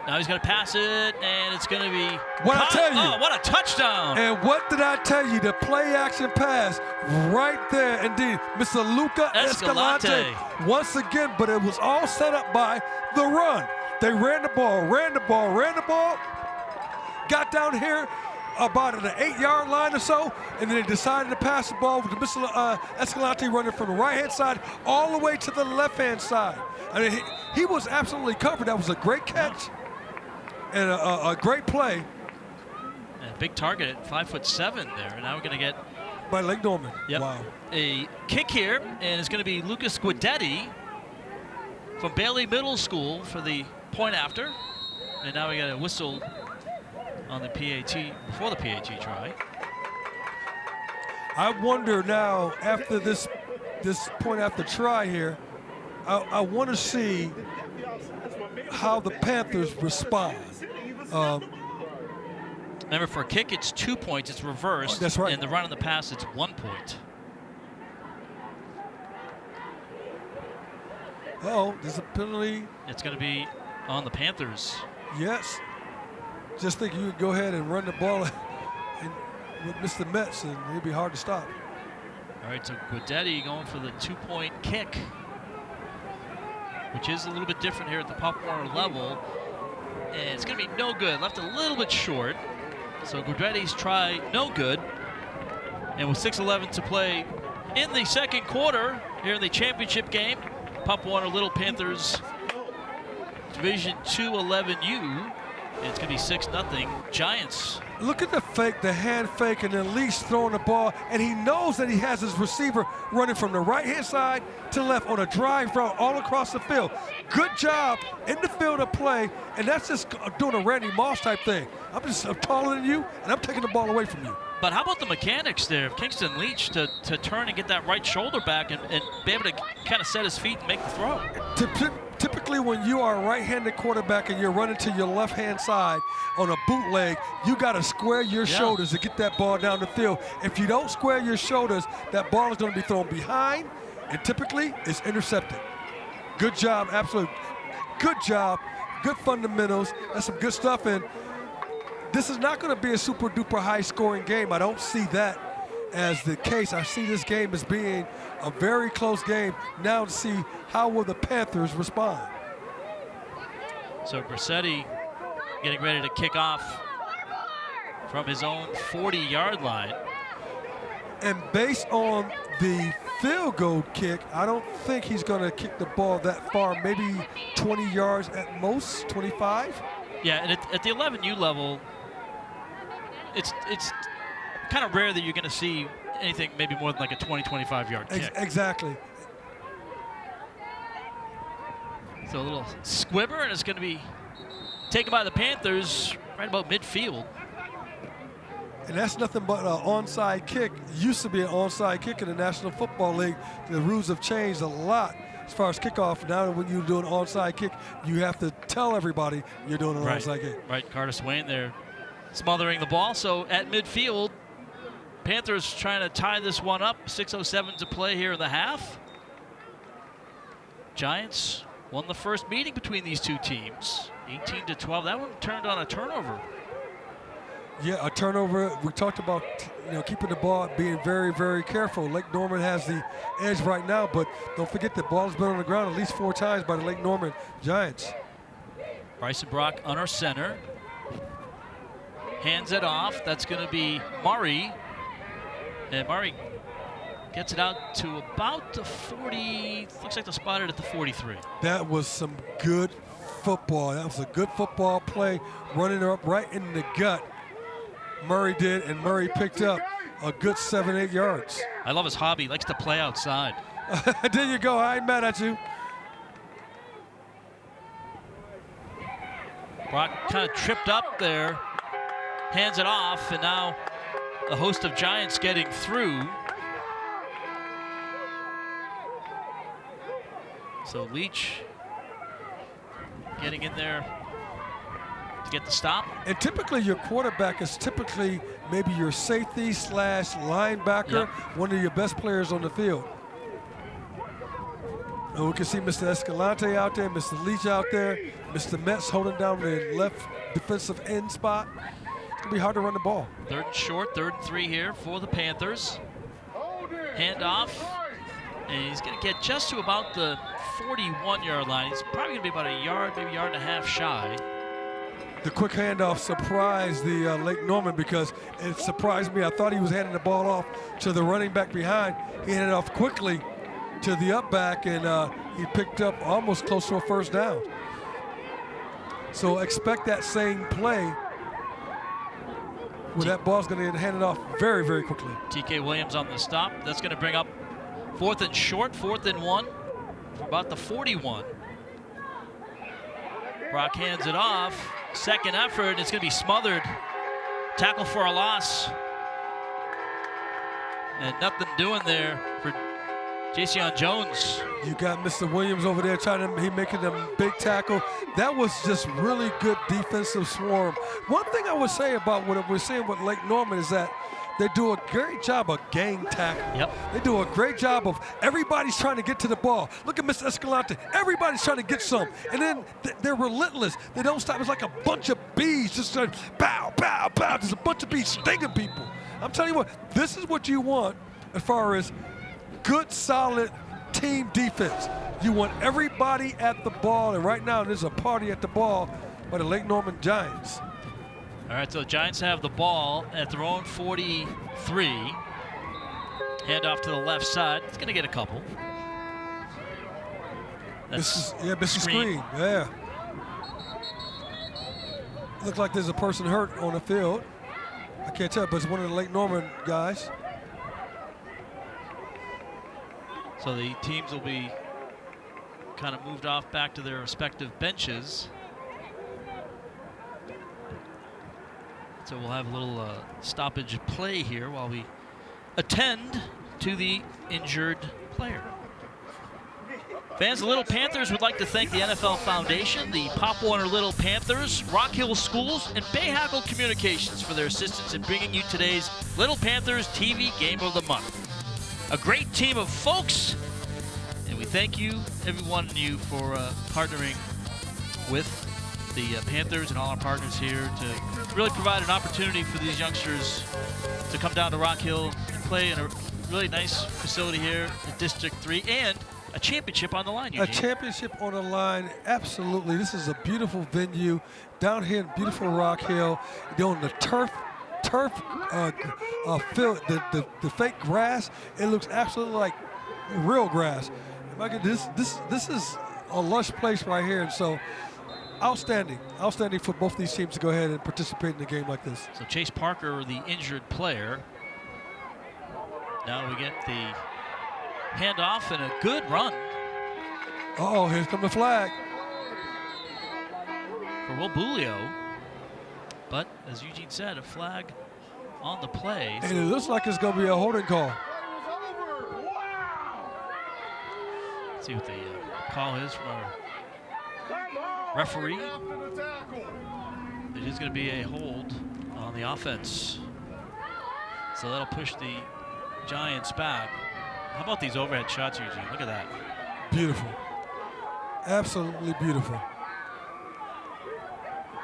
Now he's going to pass it, and it's going to be what I tell you. Oh, what a touchdown. And what did I tell you? The play-action pass right there, indeed. Mr. Luca Escalante once again, but it was all set up by the run. They ran the ball, got down here about an 8-yard line or so, and then they decided to pass the ball with Mr. Escalante running from the right-hand side all the way to the left-hand side. I mean, he was absolutely covered. That was a great catch. And a great play. And a big target at 5'7" there. And now we're going to get by Lake Norman. Yep. Wow. A kick here, and it's going to be Lucas Guidetti from Bailey Middle School for the point after. And now we got a whistle on the PAT before the PAT try. I wonder now after this point after try here, I want to see how the Panthers respond. Remember, for a kick, it's 2 points. It's reversed. That's right. And the run and the pass, it's 1 point. Oh, there's a penalty. It's going to be on the Panthers. Yes. Just think you could go ahead and run the ball with Mr. Metz, and it'd be hard to stop. All right, so Guidetti going for the 2-point kick, which is a little bit different here at the Pop Warner level. And it's going to be no good. Left a little bit short. So Guidetti's try, no good. And with 6:11 to play in the second quarter here in the championship game, Pop Warner Little Panthers Division II 11U. It's going to be 6-0 Giants Look at the fake, the hand fake, and then Leach throwing the ball, and he knows that he has his receiver running from the right-hand side to left on a drive route all across the field. Good job in the field of play, and that's just doing a Randy Moss type thing. I'm taller than you, and I'm taking the ball away from you. But how about the mechanics there of Kingston Leach to turn and get that right shoulder back and be able to kind of set his feet and make the throw? Typically, when you are a right-handed quarterback and you're running to your left-hand side on a bootleg, you got to square your shoulders to get that ball down the field. If you don't square your shoulders, that ball is going to be thrown behind, and typically it's intercepted. Good job, absolutely. Good job. Good fundamentals. That's some good stuff. And this is not going to be a super-duper high-scoring game. I don't see that as the case. I see this game as being a very close game. Now to see how will the Panthers respond. So Brissetti getting ready to kick off from his own 40-yard line. And based on the field goal kick, I don't think he's going to kick the ball that far, maybe 20 yards at most, 25. Yeah, and at the 11U level, it's kind of rare that you're going to see anything maybe more than like a 20-25-yard kick. Exactly. So a little squibber, and it's going to be taken by the Panthers right about midfield. And that's nothing but an onside kick. Used to be an onside kick in the National Football League. The rules have changed a lot as far as kickoff. Now when you're doing an onside kick, you have to tell everybody you're doing an onside kick. Right, Carter Swain there smothering the ball. So at midfield, Panthers trying to tie this one up. 6:07 to play here in the half. Giants won the first meeting between these two teams, 18-12. That one turned on a turnover. Yeah, a turnover. We talked about keeping the ball, being very, very careful. Lake Norman has the edge right now, but don't forget the ball has been on the ground at least 4 times by the Lake Norman Giants. Bryson Brock under center. Hands it off. That's going to be Murray. And Murray gets it out to about the 40. Looks like they'll spot it at the 43. That was some good football. That was a good football play, running her up right in the gut. Murray did, and Murray picked up a good 7-8 yards. I love his hobby. He likes to play outside. There you go. I ain't mad at you. Brock kind of tripped up there, hands it off, and now a host of Giants getting through. So Leach getting in there to get the stop. And typically your quarterback is typically maybe your safety / linebacker, one of your best players on the field. And we can see Mr. Escalante out there, Mr. Leach out there, Mr. Metz holding down the left defensive end spot. It's going to be hard to run the ball. 3rd and short, 3rd and 3 here for the Panthers. Handoff, and he's going to get just to about the 41-yard line. He's probably going to be about a yard, maybe a yard and a half shy. The quick handoff surprised the Lake Norman because it surprised me. I thought he was handing the ball off to the running back behind. He handed it off quickly to the up back, and he picked up almost close to a first down. So expect that same play where that ball's going to get handed off very, very quickly. TK Williams on the stop. That's going to bring up 4th and short, 4th and 1 for about the 41. Brock hands it off. Second effort, it's going to be smothered. Tackle for a loss. And nothing doing there for Jason Jones. You got Mr. Williams over there he making a big tackle. That was just really good defensive swarm. One thing I would say about what we're seeing with Lake Norman is that they do a great job of gang tackle. Yep. They do a great job of everybody's trying to get to the ball. Look at Mr. Escalante. Everybody's trying to get some. And then they're relentless. They don't stop. It's like a bunch of bees just like pow, pow, pow. There's a bunch of bees stinging people. I'm telling you what, this is what you want as far as good, solid team defense. You want everybody at the ball, and right now there's a party at the ball by the Lake Norman Giants. All right, so the Giants have the ball at their own 43. Hand off to the left side. It's going to get a couple. Mr. Screen. Yeah. Looked like there's a person hurt on the field. I can't tell, but it's one of the Lake Norman guys. So the teams will be kind of moved off back to their respective benches. So we'll have a little stoppage play here while we attend to the injured player. Fans of Little Panthers would like to thank the NFL Foundation, the Pop Warner Little Panthers, Rock Hill Schools, and Bay Hackle Communications for their assistance in bringing you today's Little Panthers TV Game of the Month. A great team of folks, and we thank you, every one of you, for partnering with the Panthers and all our partners here to really provide an opportunity for these youngsters to come down to Rock Hill and play in a really nice facility here in District 3 and a championship on the line, Eugene. A championship on the line, absolutely. This is a beautiful venue down here in beautiful Rock Hill. They're on the turf field, the fake grass. It looks absolutely like real grass. This is a lush place right here, and so outstanding for both these teams to go ahead and participate in a game like this. So Chase Parker, the injured player. Now we get the handoff and a good run. Uh-oh, here's come the flag. For Will Bulio. But, as Eugene said, a flag on the play. And it looks like it's going to be a holding call. Let's see what the call is from our referee. It is going to be a hold on the offense. So that'll push the Giants back. How about these overhead shots, Eugene? Look at that. Beautiful. Absolutely beautiful.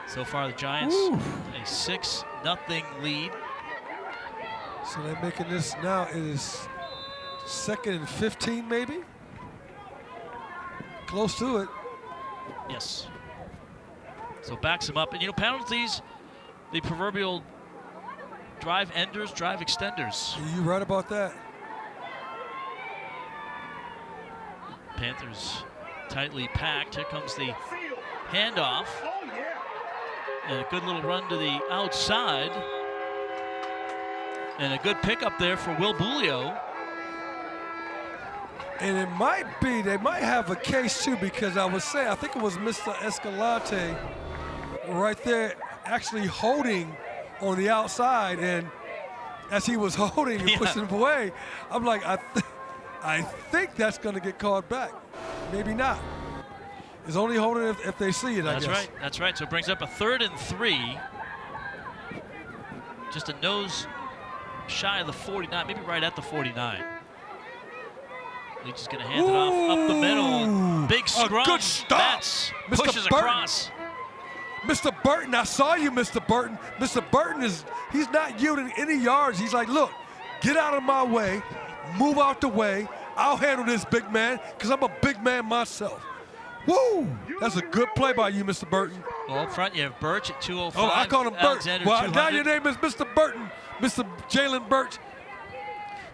So far, the Giants, a 6-0 lead. So they're making this now. It is 2nd and 15, maybe? Close to it. Yes. So backs him up. And, you know, penalties, the proverbial drive enders, drive extenders. You're right about that. Panthers tightly packed. Here comes the handoff. And a good little run to the outside. And a good pickup there for Will Bulio. And it might be, they might have a case too, because I would say, I think it was Mr. Escalante right there actually holding on the outside. And as he was holding and pushing him away, I'm like, I think that's going to get called back. Maybe not. It's only holding if they see it, I guess. That's right. That's right. So it brings up a 3rd and 3. Just a nose shy of the 49, maybe right at the 49. Leach is going to hand it off up the middle. Big scrum. A good stop. Mets pushes across. Mr. Burton, I saw you, Mr. Burton. Mr. Burton he's not yielding any yards. He's like, look, get out of my way. Move out the way. I'll handle this, big man, because I'm a big man myself. Woo! That's a good play by you, Mr. Burton. Well, up front, you have Birch at 205. Oh, I called him Birch. Well, now your 200. name is Mr. Burton, Mr. Jalen Birch.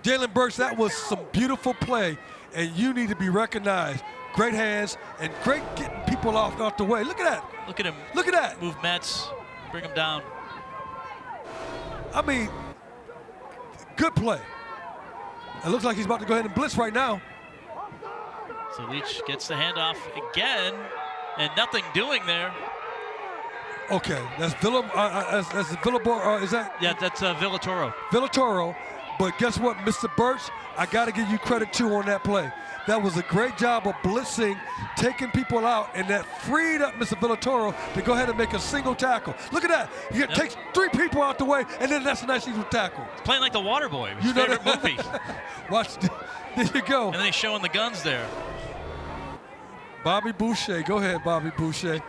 Jalen Birch, that was some beautiful play, and you need to be recognized. Great hands and great getting people off the way. Look at that. Look at him. Look at that. Move Mets. Bring him down. I mean, good play. It looks like he's about to go ahead and blitz right now. So Leach gets the handoff again, and nothing doing there. Okay, that's Villabor. Is that? Yeah, that's Villatoro. Villatoro. But guess what, Mr. Birch? I got to give you credit too on that play. That was a great job of blitzing, taking people out, and that freed up Mr. Villatoro to go ahead and make a single tackle. Look at that. He takes 3 people out the way, and then that's a nice easy tackle. It's playing like The Waterboy, his favorite movie. Watch. There you go. And then he's showing the guns there. Bobby Boucher. Go ahead, Bobby Boucher.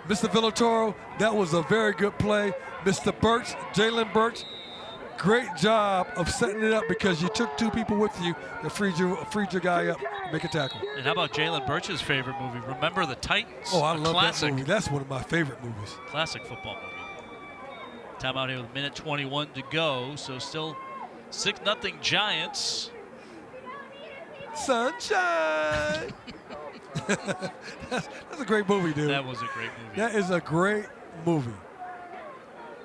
Mr. Villatoro, that was a very good play. Mr. Birch, Jalen Birch, great job of setting it up because you took 2 people with you that freed your guy up to make a tackle. And how about Jalen Birch's favorite movie, Remember the Titans? Oh, I love classic. that movie. That's one of my favorite movies. Classic football movie. Timeout here with 1:21 to go, so still 6-0 Giants. Sunshine. That's a great movie, dude. That was a great movie. That is a great movie.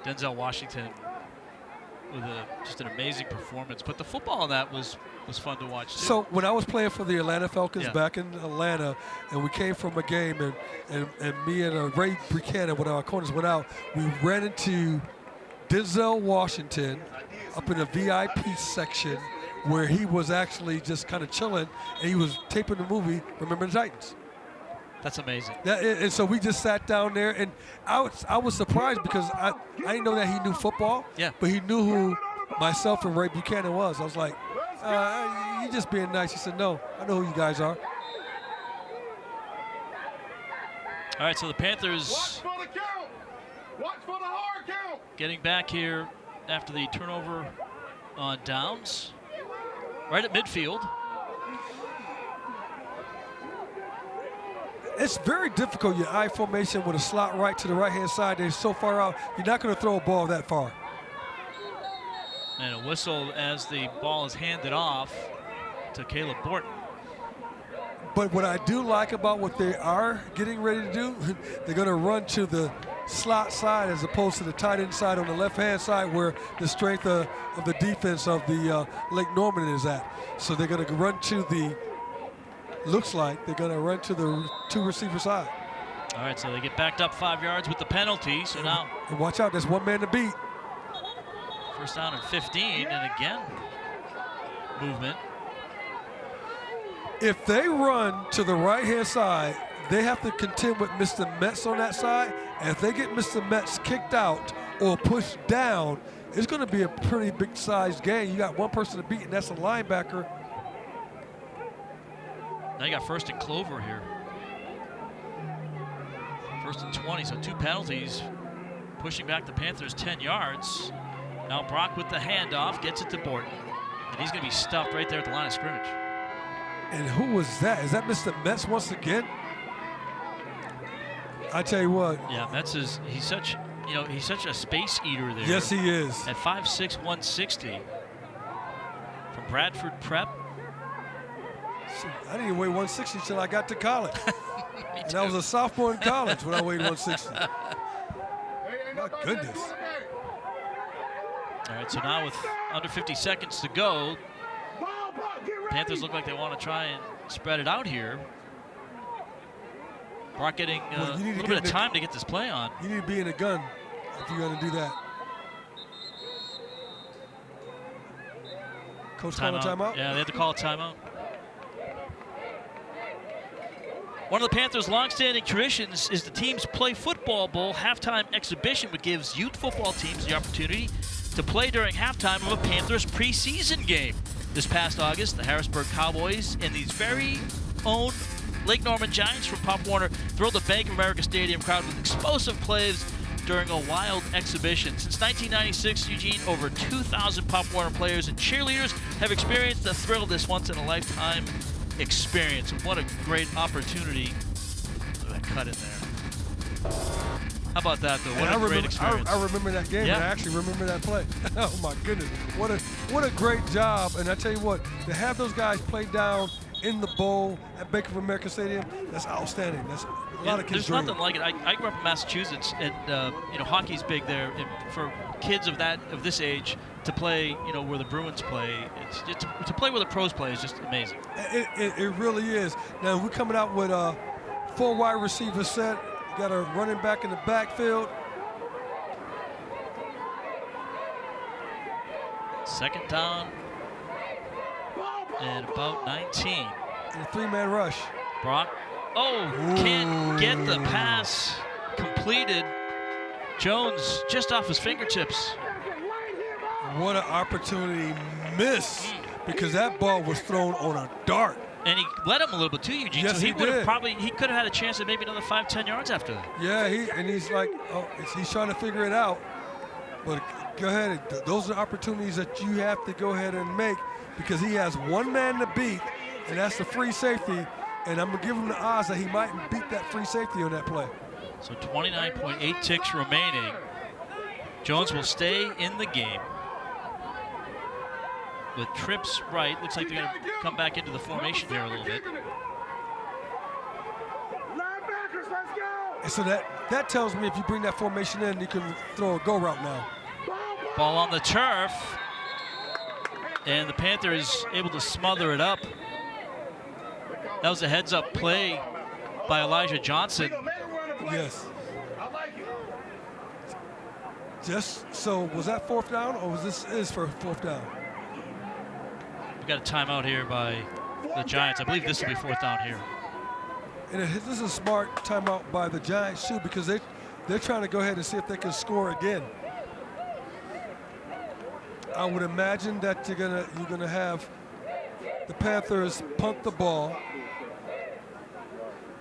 Denzel Washington with just an amazing performance. But the football on that was fun to watch, too. So when I was playing for the Atlanta Falcons Yeah. back in Atlanta, and we came from a game, and me and Ray Buchanan, when our corners went out, we ran into Denzel Washington up in the VIP section where he was actually just kind of chilling, and he was taping the movie Remember the Titans. That's amazing. And so we just sat down there, and I was surprised because I didn't know that he knew football, Yeah. but he knew who myself and Ray Buchanan was. I was like, you just being nice. He said, no, I know who you guys are. All right, so the Panthers Watch for the count. Watch for the hard count. getting back here after the turnover on downs. Right at midfield. It's very difficult, your I formation with a slot right to the right-hand side. They're so far out, you're not going to throw a ball that far. And a whistle as the ball is handed off to Caleb Borton. But what I do like about what they are getting ready to do, they're going to run to the slot side as opposed to the tight end side on the left-hand side where the strength of the defense of the Lake Norman is at. So they're going to run to the, looks like they're going to run to the two-receiver side. All right, so they get backed up 5 yards with the penalty. So now, And watch out, there's one man to beat. first down and 15, and again, movement. If they run to the right-hand side, they have to contend with Mr. Metz on that side. And if they get Mr. Metz kicked out or pushed down, it's going to be a pretty big-sized game. You got one person to beat, and that's a linebacker. Now you got first and Clover here. First and 20, so 2 penalties, pushing back the Panthers 10 yards. Now Brock with the handoff, gets it to Borton, and he's going to be stuffed right there at the line of scrimmage. And who was that? Is that Mr. Metz once again? I tell you what. Yeah, Metz is, he's such a space eater there. Yes, he is. At 5'6", 160. From Bradford Prep. I didn't even weigh 160 until I got to college. And I was a sophomore in college when I weighed 160. My goodness. All right, so now with under 50 seconds to go, Panthers look like they want to try and spread it out here. Brock getting a little bit of time to get this play on. You need to be in a gun if you're going to do that. Coach calling a timeout? Yeah, they had to call a timeout. One of the Panthers' longstanding traditions is the Teams Play Football Bowl halftime exhibition, which gives youth football teams the opportunity to play during halftime of a Panthers preseason game. This past August, the Harrisburg Cowboys and these very own Lake Norman Giants from Pop Warner thrilled the Bank of America Stadium crowd with explosive plays during a wild exhibition. Since 1996, Eugene, over 2,000 Pop Warner players and cheerleaders have experienced the thrill of this once-in-a-lifetime experience. And what a great opportunity. Look at that cut in there. How about that, though? What a great experience. I remember that game, and I actually remember that play. Oh, my goodness. What a great job. And I tell you what, to have those guys play down in the bowl at Bank of America Stadium, that's outstanding. That's a lot of kids' There's nothing like it. I grew up in Massachusetts, and hockey's big there. And for kids of this age to play, where the Bruins play, to play where the pros play is just amazing. It really is. Now we're coming out with a 4 wide receiver set. You got a running back in the backfield. Second down and about 19. And a 3-man rush. Brock. Can't get the pass completed. Jones just off his fingertips. What an opportunity miss, because that ball was thrown on a dart. And he led him a little bit too, Eugene. Yes, so he would have did. he could have had a chance at maybe another 5-10 yards after that. Yeah, he's like, he's trying to figure it out. But go ahead, those are opportunities that you have to go ahead and make, because he has one man to beat, and that's the free safety. And I'm going to give him the odds that he might beat that free safety on that play. So 29.8 ticks remaining. Jones will stay in the game. With trips right, looks like they're going to come back into the formation here a little bit. And so that tells me if you bring that formation in, you can throw a go route now. Ball on the turf. And the Panthers able to smother it up. That was a heads-up play by Elijah Johnson. Yes. Just so, was that 4th down, or was this is for 4th down? We got a timeout here by the Giants. I believe this will be 4th down here. And this is a smart timeout by the Giants too, because they're trying to go ahead and see if they can score again. I would imagine that you're gonna have the Panthers punt the ball,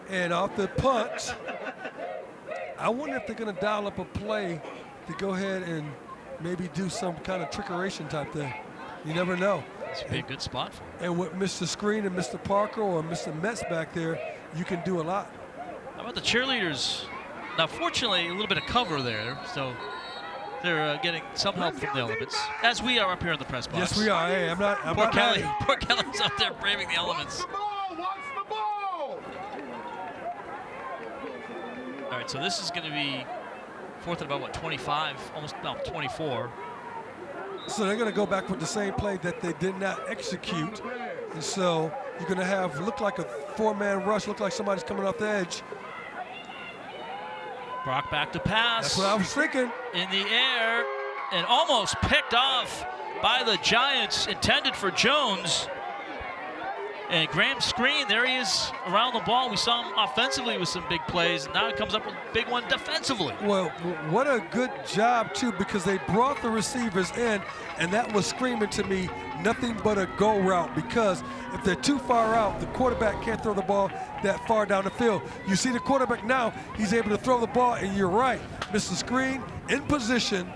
and off the punt, I wonder if they're gonna dial up a play to go ahead and maybe do some kind of trickeration type thing. You never know. This would be a good spot for him. And with Mr. Screen and Mr. Parker or Mr. Metz back there, you can do a lot. How about the cheerleaders? Now, fortunately, a little bit of cover there, so they're getting some help from the elements, as we are up here in the press box. Yes, we are. Hey, I'm not Poor Kelly's out there braving the elements. All right, so this is going to be 4th and about, what, 25, almost about 24. So they're going to go back with the same play that they did not execute. And so you're going to have, look like a 4-man rush, look like somebody's coming off the edge. Brock back to pass. That's what I was thinking. In the air, and almost picked off by the Giants, intended for Jones. And Graham Screen, there he is around the ball. We saw him offensively with some big plays. Now he comes up with a big one defensively. Well, what a good job, too, because they brought the receivers in, and that was screaming to me, nothing but a go route, because if they're too far out, the quarterback can't throw the ball that far down the field. You see the quarterback now, he's able to throw the ball, and you're right. Mr. Screen in position,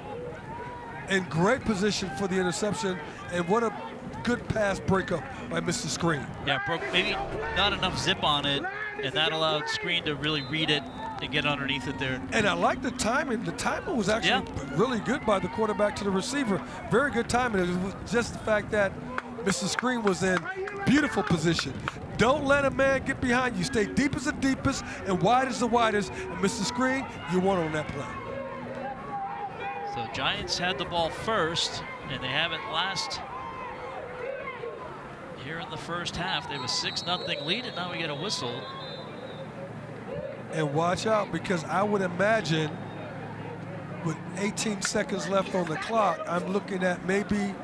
in great position for the interception, and what a good pass breakup by Mr. Screen. Yeah, broke maybe not enough zip on it, and that allowed Screen to really read it and get underneath it there. And I like the timing. The timing was actually really good by the quarterback to the receiver. Very good timing. It was just the fact that Mr. Screen was in beautiful position. Don't let a man get behind you. Stay deep as the deepest and wide as the widest. And Mr. Screen, you won on that play. So Giants had the ball first, and they have it last here in the first half. They have a 6-0 lead, and now we get a whistle. And watch out, because I would imagine with 18 seconds left on the clock, I'm looking at maybe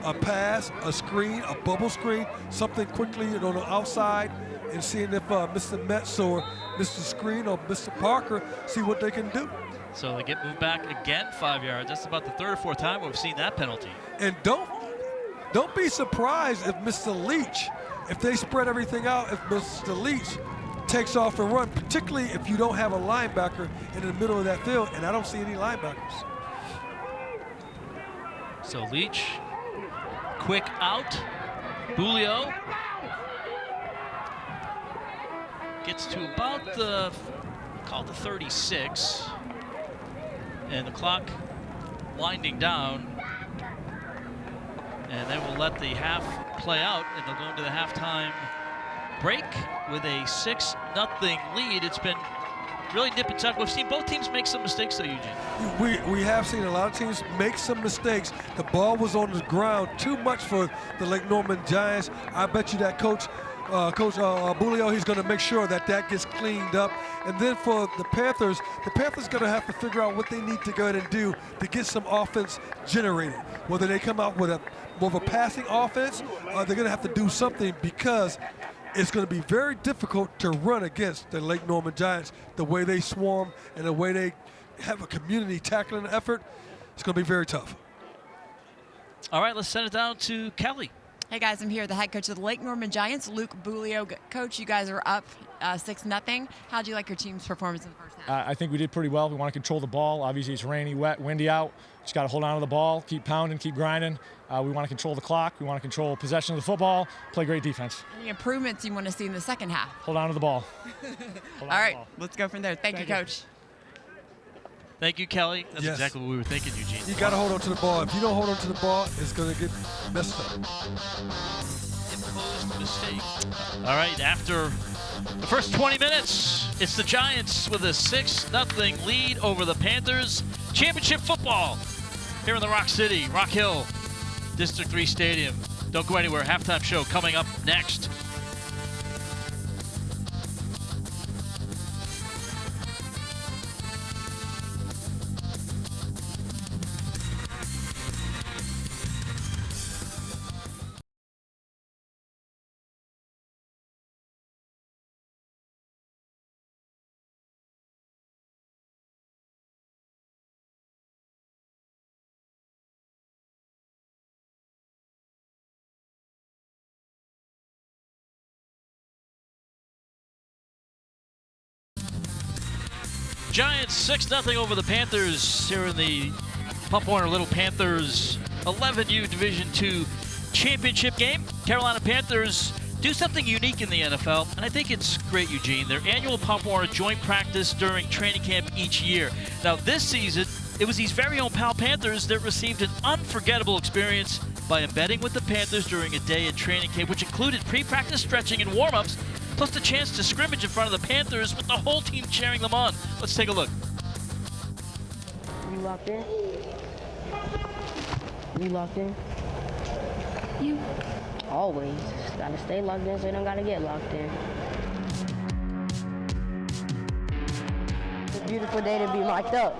a pass, a screen, a bubble screen, something quickly on the outside, and seeing if Mr. Metz or Mr. Screen or Mr. Parker see what they can do. So they get moved back again 5 yards. That's about the 3rd or 4th time we've seen that penalty. And don't be surprised if Mr. Leach, if they spread everything out, if Mr. Leach takes off and run, particularly if you don't have a linebacker in the middle of that field, and I don't see any linebackers. So Leach, quick out. Bulio gets to about the 36, and the clock winding down. And they will let the half play out, and they'll go into the halftime break with a 6-0 lead. It's been really nip and tuck. We've seen both teams make some mistakes, though, Eugene. We have seen a lot of teams make some mistakes. The ball was on the ground too much for the Lake Norman Giants. I bet you that Coach Bulio, he's going to make sure that gets cleaned up. And then for the Panthers going to have to figure out what they need to go ahead and do to get some offense generated. Whether they come out with more of a passing offense, or they're going to have to do something, because it's going to be very difficult to run against the Lake Norman Giants, the way they swarm and the way they have a community tackling effort. It's going to be very tough. All right, let's send it down to Kelly. Hey guys, I'm here, the head coach of the Lake Norman Giants, Luke Bulio. Coach, you guys are up 6-0. How'd you like your team's performance in the first half? I think we did pretty well. We want to control the ball. Obviously, it's rainy, wet, windy out. Just got to hold on to the ball, keep pounding, keep grinding. We want to control the clock. We want to control possession of the football, play great defense. Any improvements you want to see in the second half? Hold on to the ball. All right, let's go from there. Thank you, Coach. Thank you, Kelly. That's exactly what we were thinking, Eugene. You got to hold on to the ball. If you don't hold on to the ball, it's going to get messed up. Imposed mistake. All right, after the first 20 minutes, it's the Giants with a 6-0 lead over the Panthers. Championship football here in the Rock City, Rock Hill, District 3 Stadium. Don't go anywhere. Halftime show coming up next. Giants 6-0 over the Panthers here in the Pop Warner Little Panthers 11U Division II championship game. Carolina Panthers do something unique in the NFL, and I think it's great, Eugene. Their annual Pop Warner joint practice during training camp each year. Now this season, it was these very own Pal Panthers that received an unforgettable experience by embedding with the Panthers during a day at training camp, which included pre-practice stretching and warm-ups, plus the chance to scrimmage in front of the Panthers with the whole team cheering them on. Let's take a look. You locked in? You locked in? You? Always. Gotta stay locked in so you don't gotta get locked in. It's a beautiful day to be locked up.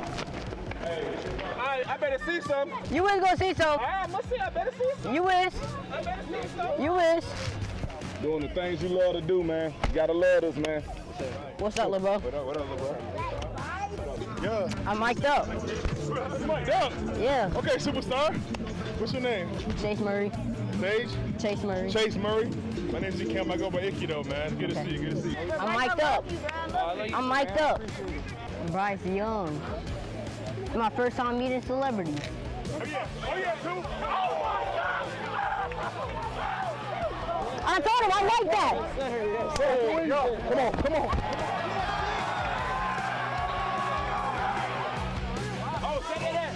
I better see some. You is gonna see some. I'm gonna see. I better see some. You is. I better see some. You is. Doing the things you love to do, man. You gotta love this, man. What's up, LeBro? What up, LeBro? Yeah. I'm mic'd up. You mic'd up? Yeah. Okay, superstar. What's your name? Chase Murray. Sage? Chase Murray. Chase Murray. My name's Cam. I go by Icky though, man. Good to see you. Good to see you. I'm mic'd up. I'm mic'd up. Bryce Young. It's my first time meeting celebrities. Oh yeah, too. I told him I like that. Come on, come on. Oh, say that.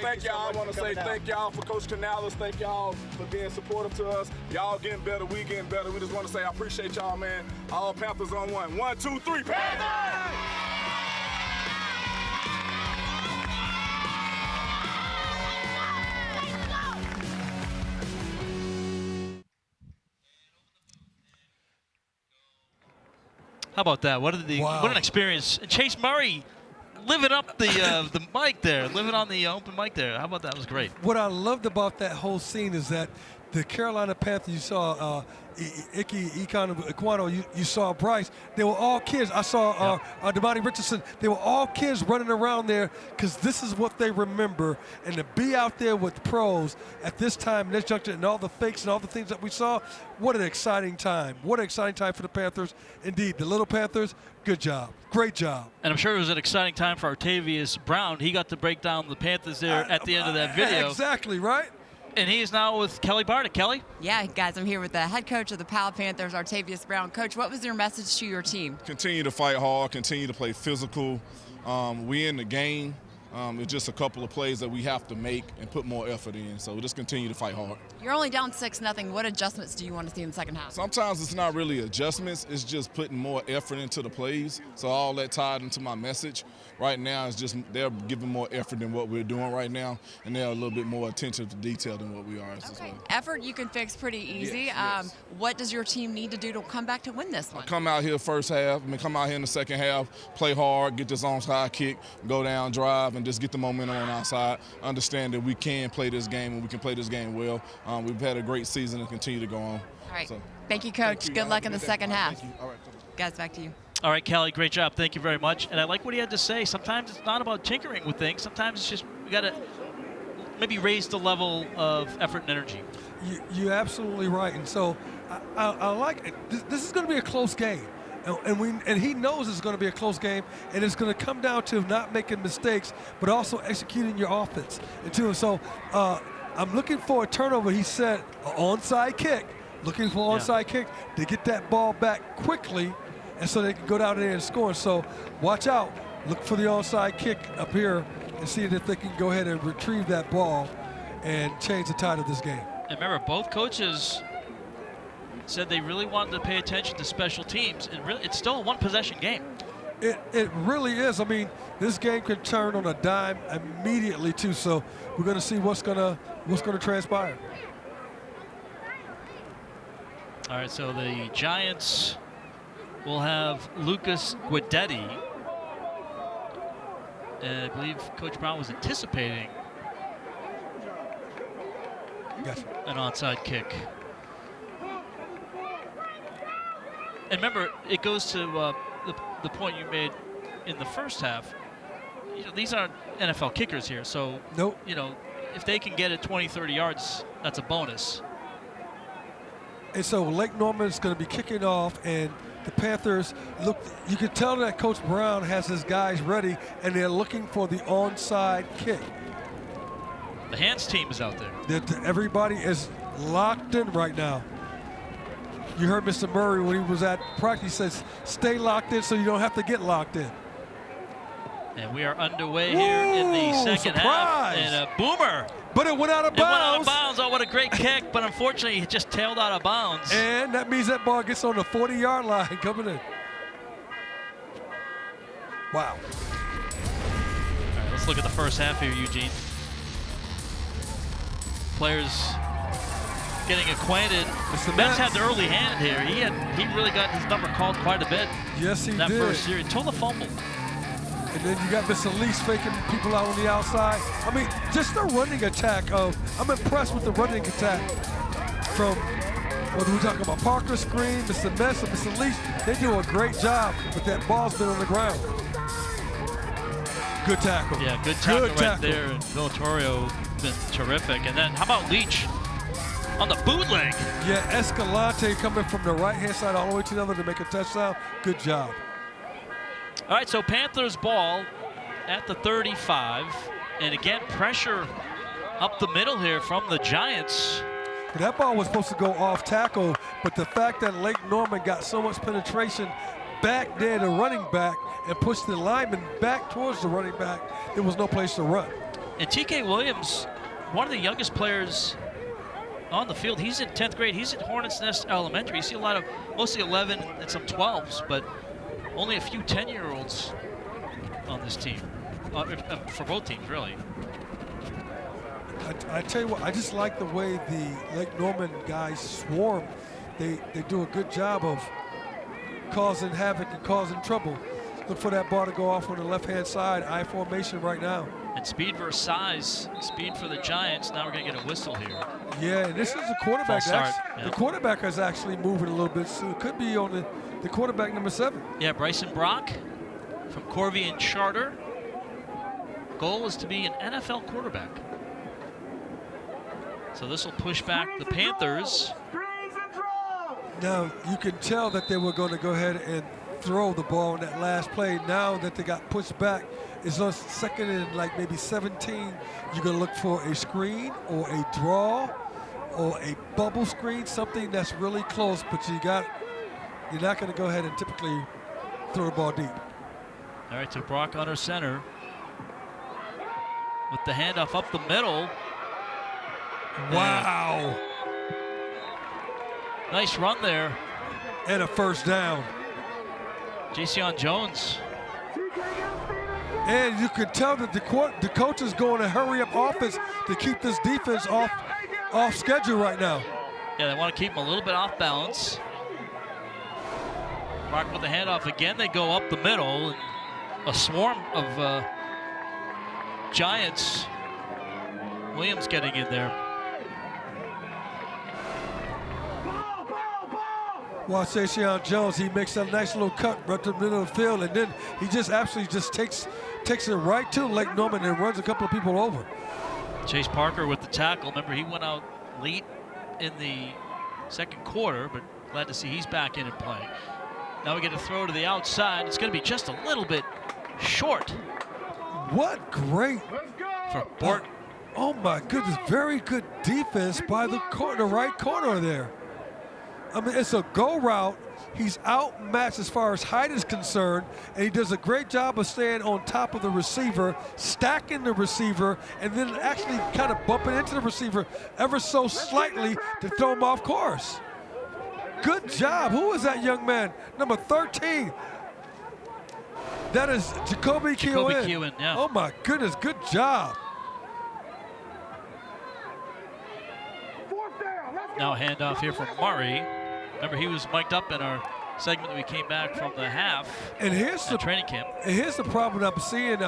Thank y'all. I want to say thank y'all for Coach Canales. Thank y'all for being supportive to us. Y'all getting better. We getting better. We just want to say I appreciate y'all, man. All Panthers on one. 1, 2, 3, Panthers! How about that? What an experience. And Chase Murray living up the mic there, living on the open mic there. How about that? It was great. What I loved about that whole scene is that the Carolina Panthers, you saw Icky, Ekwano, you saw Bryce. They were all kids. I saw Damani Richardson. They were all kids running around there because this is what they remember. And to be out there with pros at this time, this juncture, and all the fakes and all the things that we saw, what an exciting time. What an exciting time for the Panthers. Indeed, the Little Panthers, good job. Great job. And I'm sure it was an exciting time for Artavius Brown. He got to break down the Panthers there at the end of that video. Exactly, right? And he is now with Kelly Bardick. Kelly? Yeah, guys, I'm here with the head coach of the Pal Panthers, Artavius Brown. Coach, what was your message to your team? Continue to fight hard, continue to play physical. We in the game. It's just a couple of plays that we have to make and put more effort in. So just continue to fight hard. You're only down 6-0. What adjustments do you want to see in the second half? Sometimes it's not really adjustments. It's just putting more effort into the plays. So all that tied into my message. Right now is just they're giving more effort than what we're doing right now, and they're a little bit more attention to detail than what we are as well. Effort you can fix pretty easy. Yes. What does your team need to do to come back to win this one? Come out here first half, come out here in the second half, play hard, get this onside kick, go down, drive, and just get the momentum on our side. Understand that we can play this game and we can play this game well. We've had a great season and continue to go on. All right. So, thank you, Coach. Thank you. Good luck in the second half. Thank you. All right. Guys, back to you. All right, Kelly, great job. Thank you very much. And I like what he had to say. Sometimes it's not about tinkering with things. Sometimes it's just we got to maybe raise the level of effort and energy. You're absolutely right. And so I like it. This is going to be a close game. And he knows it's going to be a close game, and it's going to come down to not making mistakes, but also executing your offense. And so I'm looking for a turnover. He said an onside kick, looking for an onside kick to get that ball back quickly, and so they can go down there and score. So watch out. look for the onside kick up here and see if they can go ahead and retrieve that ball and change the tide of this game. And remember, both coaches said they really wanted to pay attention to special teams. It's still a one-possession game. It really is. I mean, this game can turn on a dime immediately too. So we're going to see what's going to transpire. All right, so the Giants will have Lucas Guidetti. And I believe Coach Brown was anticipating an onside kick. And remember, it goes to the point you made in the first half. You know, these aren't NFL kickers here, so you know, if they can get it 20, 30 yards, that's a bonus. And so Lake Norman's going to be kicking off, and the Panthers look. You can tell that Coach Brown has his guys ready, and they're looking for the onside kick. The hands team is out there. Everybody is locked in right now. You heard Mr. Murray when he was at practice, he says, stay locked in so you don't have to get locked in. And we are underway here in the second half. And a boomer. But it went out of bounds. It went out of bounds. Oh, what a great kick. But unfortunately, it just tailed out of bounds. And that means that ball gets on the 40-yard line coming in. Wow. All right, let's look at the first half here, Eugene. Players getting acquainted. The Mets had the early hand here. He really got his number called quite a bit. Yes, he did. That first series until the fumble. And then you got Mr. Lease faking people out on the outside. I mean, just the running attack I'm impressed with the running attack from, whether we're talking about Parker Screen, Mr. Mess, or Mr. Lease. They do a great job, but that ball's been on the ground. Good tackle. Yeah, good tackle right there. And Villatorio been terrific. And then how about Leach on the bootleg? Yeah, Escalante coming from the right-hand side all the way to the other to make a touchdown. Good job. All right, so Panthers ball at the 35. And again, pressure up the middle here from the Giants. But that ball was supposed to go off tackle, but the fact that Lake Norman got so much penetration back there to running back and pushed the lineman back towards the running back, there was no place to run. And TK Williams, one of the youngest players on the field. He's in 10th grade. He's at Hornets Nest Elementary. You see a lot of, mostly 11 and some 12s, but only a few 10-year-olds on this team, for both teams, really. I tell you what, I just like the way the Lake Norman guys swarm. They do a good job of causing havoc and causing trouble. Look for that ball to go off on the left-hand side, I formation right now. And speed versus size, speed for the Giants. Now we're going to get a whistle here. Yeah, and this is the quarterback. Yep. The quarterback is actually moving a little bit, so it could be on the quarterback number 7. Yeah, Bryson Brock from Corvian Charter. Goal is to be an NFL quarterback. So this will push back the Panthers. Now, you can tell that they were going to go ahead and throw the ball in that last play. Now that they got pushed back, it's on second and like maybe 17. You're going to look for a screen or a draw or a bubble screen, something that's really close, but you're not going to go ahead and typically throw the ball deep. All right, so Brock under center with the handoff up the middle. Wow. Nice run there. And a first down. Jason Jones. And you can tell that the coach is going to hurry up offense to keep this defense off schedule right now. Yeah, they want to keep them a little bit off balance. Brock with the handoff again. They go up the middle. A swarm of Giants. Williams getting in there. Watch Jason Jones. He makes a nice little cut right to the middle of the field, and then he just absolutely just takes it right to Lake Norman and runs a couple of people over. Chase Parker with the tackle. Remember, he went out late in the second quarter, but glad to see he's back in and playing. Now we get a throw to the outside. It's going to be just a little bit short. What great for Bort. Oh my goodness, very good defense by the right corner there. I mean, it's a go route. He's outmatched as far as height is concerned, and he does a great job of staying on top of the receiver, stacking the receiver, and then actually kind of bumping into the receiver ever so slightly to throw him off course. Good job. Who is that young man? Number 13. That is Jacoby Keown. Yeah. Oh, my goodness. Good job. Now a handoff here from Murray. Remember, he was mic'd up in our segment that we came back from the half and here's the training camp. And here's the problem I'm seeing,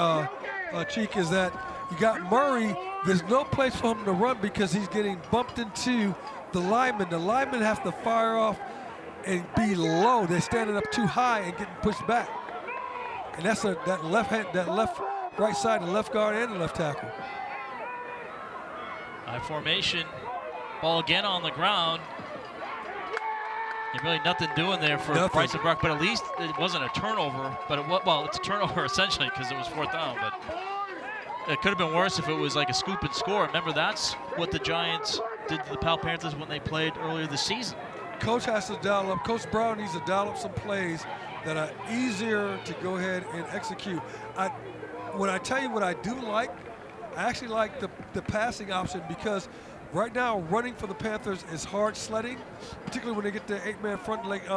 Cheek, is that you got Murray. There's no place for him to run because he's getting bumped into the linemen. The linemen have to fire off and be low. They're standing up too high and getting pushed back. And that's that left right side, the left guard and the left tackle. High formation. Ball again on the ground. And really nothing doing there for Bryce and Brock, but at least it wasn't a turnover. But it's a turnover essentially because it was 4th down. But it could have been worse if it was like a scoop and score. Remember, that's what the Giants did to the Pal Panthers when they played earlier this season. Coach has to dial up. Coach Brown needs to dial up some plays that are easier to go ahead and execute. When I tell you what I do like, I actually like the passing option because right now, running for the Panthers is hard sledding, particularly when they get the 8-man front, like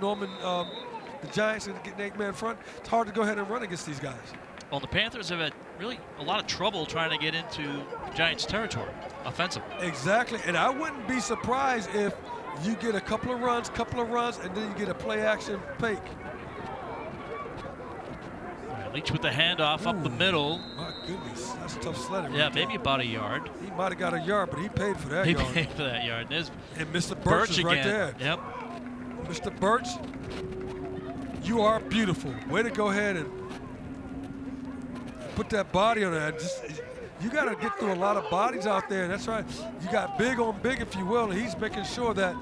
Norman, the Giants are getting 8-man front. It's hard to go ahead and run against these guys. Well, the Panthers have had really a lot of trouble trying to get into Giants territory offensively. Exactly, and I wouldn't be surprised if you get a couple of runs, and then you get a play-action fake. Leach with the handoff up the middle. My goodness, that's tough sledding. Yeah, maybe about a yard. He might have got a yard, but he paid for that yard. He paid for that yard. And Mr. Birch is right there. Yep. Mr. Birch, you are beautiful. Way to go ahead and put that body on there. You got to get through a lot of bodies out there. That's right. You got big on big, if you will, and he's making sure that,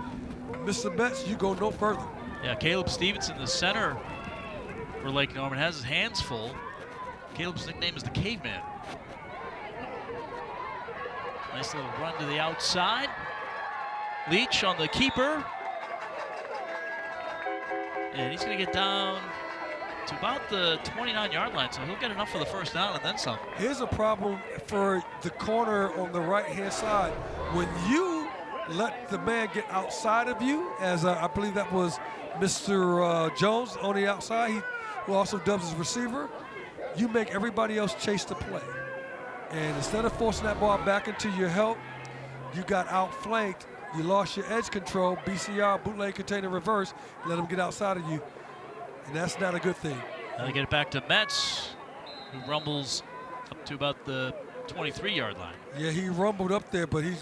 Mr. Metz, you go no further. Yeah, Caleb Stevenson, the center for Lake Norman, has his hands full. Caleb's nickname is the Caveman. Nice little run to the outside. Leach on the keeper. And he's going to get down to about the 29-yard line, so he'll get enough for the 1st down and then some. Here's a problem for the corner on the right-hand side. When you let the man get outside of you, as I believe that was Mr. Jones on the outside, who also dubs as receiver, you make everybody else chase the play. And instead of forcing that ball back into your help, you got outflanked, you lost your edge control, BCR, bootleg container reverse, let them get outside of you. And that's not a good thing. Now they get it back to Metz, who rumbles up to about the 23-yard line. Yeah, he rumbled up there, but he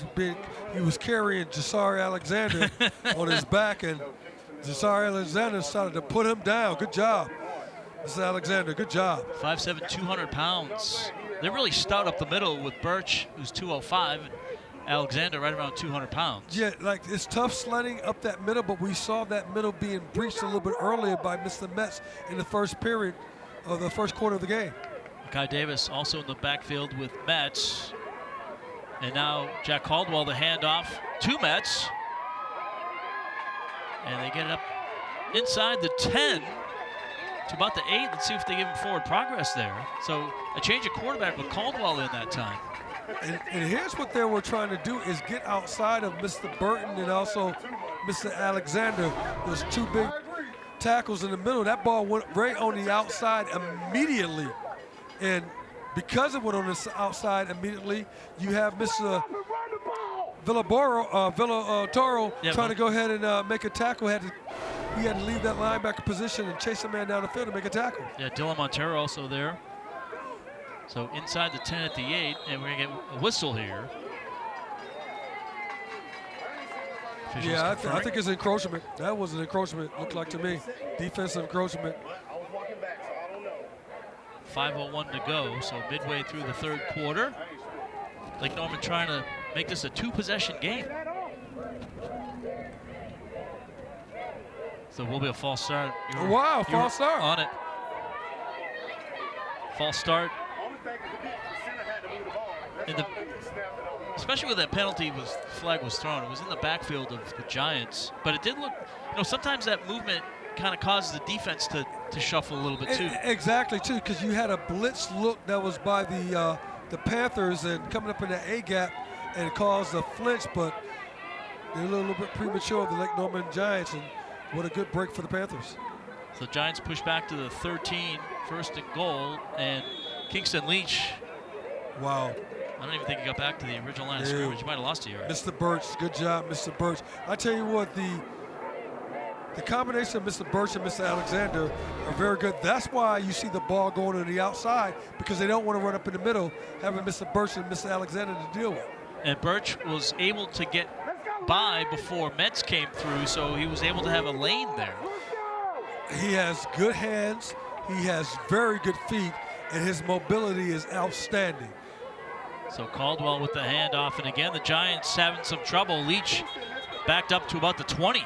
was carrying Jasari Alexander on his back, and Jasari Alexander started to put him down. Good job, Mr. Alexander, good job. 5'7", 200 pounds. They're really stout up the middle with Birch, who's 205, and Alexander right around 200 pounds. Yeah, like it's tough sledding up that middle, but we saw that middle being breached a little bit earlier by Mr. Metz in the first period of the first quarter of the game. Kai Davis also in the backfield with Metz. And now Jack Caldwell, the handoff to Metz. And they get it up inside the 10 to about the 8. Let's see if they give him forward progress there. So a change of quarterback with Caldwell in that time. And here's what they were trying to do is get outside of Mr. Burton and also Mr. Alexander. Those two big tackles in the middle. That ball went right on the outside immediately. And because it went on the outside immediately, you have Mr. Villatoro trying to go ahead and make a tackle. He had to leave that linebacker position and chase a man down the field to make a tackle. Yeah, Dylan Montero also there. So inside the 10 at the 8, and we're going to get a whistle here. Yeah, I think it's encroachment. That was an encroachment, looked like to me. Defensive encroachment. 5:01 to go, so midway through the 3rd quarter. Lake Norman trying to make this a 2-possession game. So will be a false start. Wow, false start. On it. False start. especially when that penalty flag was thrown. It was in the backfield of the Giants, but it did look, sometimes that movement kind of causes the defense to shuffle a little bit too. Exactly, too, because you had a blitz look that was by the Panthers and coming up in the A gap, and it caused a flinch, but they're a little bit premature, the Lake Norman Giants, and what a good break for the Panthers. So the Giants push back to the 13, first and goal, and Kingston Leach. Wow. I don't even think he got back to the original line of scrimmage. He might have lost a yard. Mr. Birch, good job, Mr. Birch. I tell you what, the combination of Mr. Birch and Mr. Alexander are very good. That's why you see the ball going to the outside, because they don't want to run up in the middle, having Mr. Birch and Mr. Alexander to deal with. And Birch was able to get by before Metz came through, so he was able to have a lane there. He has good hands, he has very good feet, and his mobility is outstanding. So Caldwell with the handoff, and again the Giants having some trouble. Leach backed up to about the 20.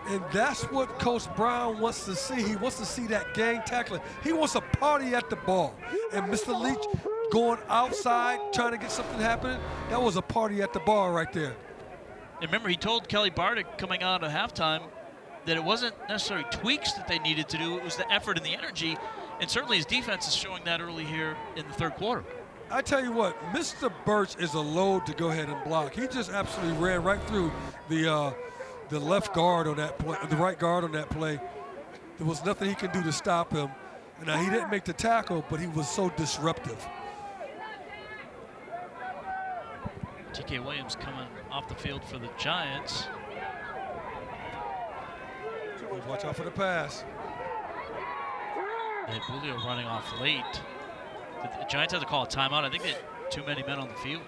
And that's what Coach Brown wants to see. He wants to see that gang tackling. He wants a party at the ball. And Mr. Leach going outside, trying to get something happening, that was a party at the ball right there. And remember, he told Kelly Bardick coming out at halftime that it wasn't necessarily tweaks that they needed to do, it was the effort and the energy. And certainly his defense is showing that early here in the third quarter. I tell you what, Mr. Birch is a load to go ahead and block. He just absolutely ran right through the left guard on that play, the right guard on that play. There was nothing he could do to stop him. And now he didn't make the tackle, but he was so disruptive. T.K. Williams coming off the field for the Giants. Watch out for the pass. And Julio running off late. The Giants had to call a timeout. I think they had too many men on the field.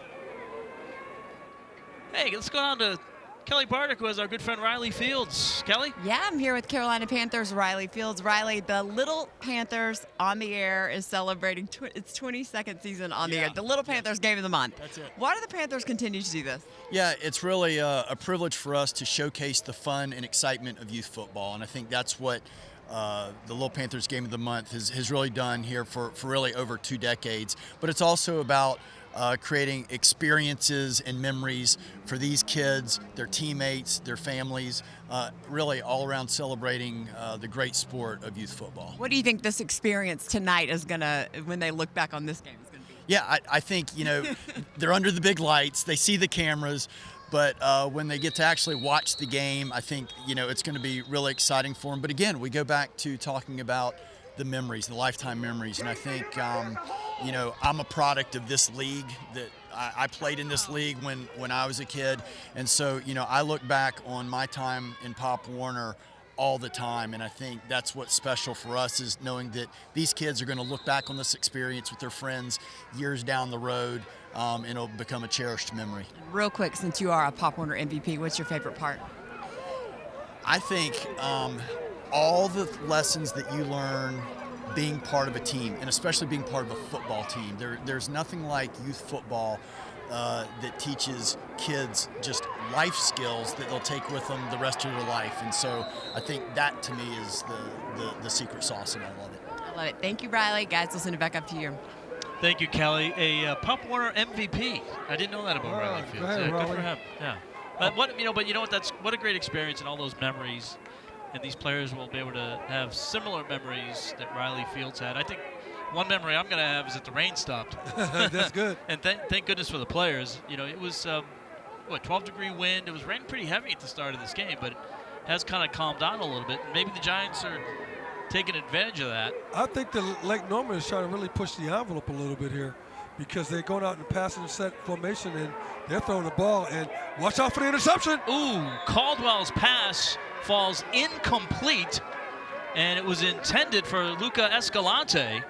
Hey, let's go down to Kelly Bardick, who has our good friend Riley Fields. Kelly? Yeah, I'm here with Carolina Panthers, Riley Fields. Riley, the Little Panthers on the air is celebrating its 22nd season on the air. The Little Panthers Game of the Month. That's it. Why do the Panthers continue to do this? Yeah, it's really a privilege for us to showcase the fun and excitement of youth football, and I think that's what the Little Panthers Game of the Month has really done here for really over 2 decades. But it's also about creating experiences and memories for these kids, their teammates, their families, really all around celebrating the great sport of youth football. What do you think this experience tonight is going to, when they look back on this game, is going to be? Yeah, I think, they're under the big lights, they see the cameras, but when they get to actually watch the game, I think, it's going to be really exciting for them. But again, we go back to talking about the memories, the lifetime memories, and I think, I'm a product of this league. That I played in this league when I was a kid, and so I look back on my time in Pop Warner all the time, and I think that's what's special for us, is knowing that these kids are going to look back on this experience with their friends years down the road, and it'll become a cherished memory. Real quick, since you are a Pop Warner MVP, what's your favorite part? I think all the lessons that you learn being part of a team, and especially being part of a football team. There's nothing like youth football that teaches kids just life skills that they'll take with them the rest of their life. And so I think that, to me, is the secret sauce, and I love it. I love it. Thank you, Riley. Guys, we'll send it back up to you. Thank you, Kelly. A Pop Warner MVP. I didn't know that about Riley Fields. Go ahead, Good for him. Yeah. But you know what? What a great experience and all those memories. And these players will be able to have similar memories that Riley Fields had. I think one memory I'm going to have is that the rain stopped. That's good. And thank goodness for the players. It was 12-degree wind. It was raining pretty heavy at the start of this game, but it has kind of calmed down a little bit. Maybe the Giants are taking advantage of that. I think the Lake Norman is trying to really push the envelope a little bit here, because they're going out in passing set formation and they're throwing the ball. And watch out for the interception. Ooh, Caldwell's pass falls incomplete, and it was intended for Luca Escalante.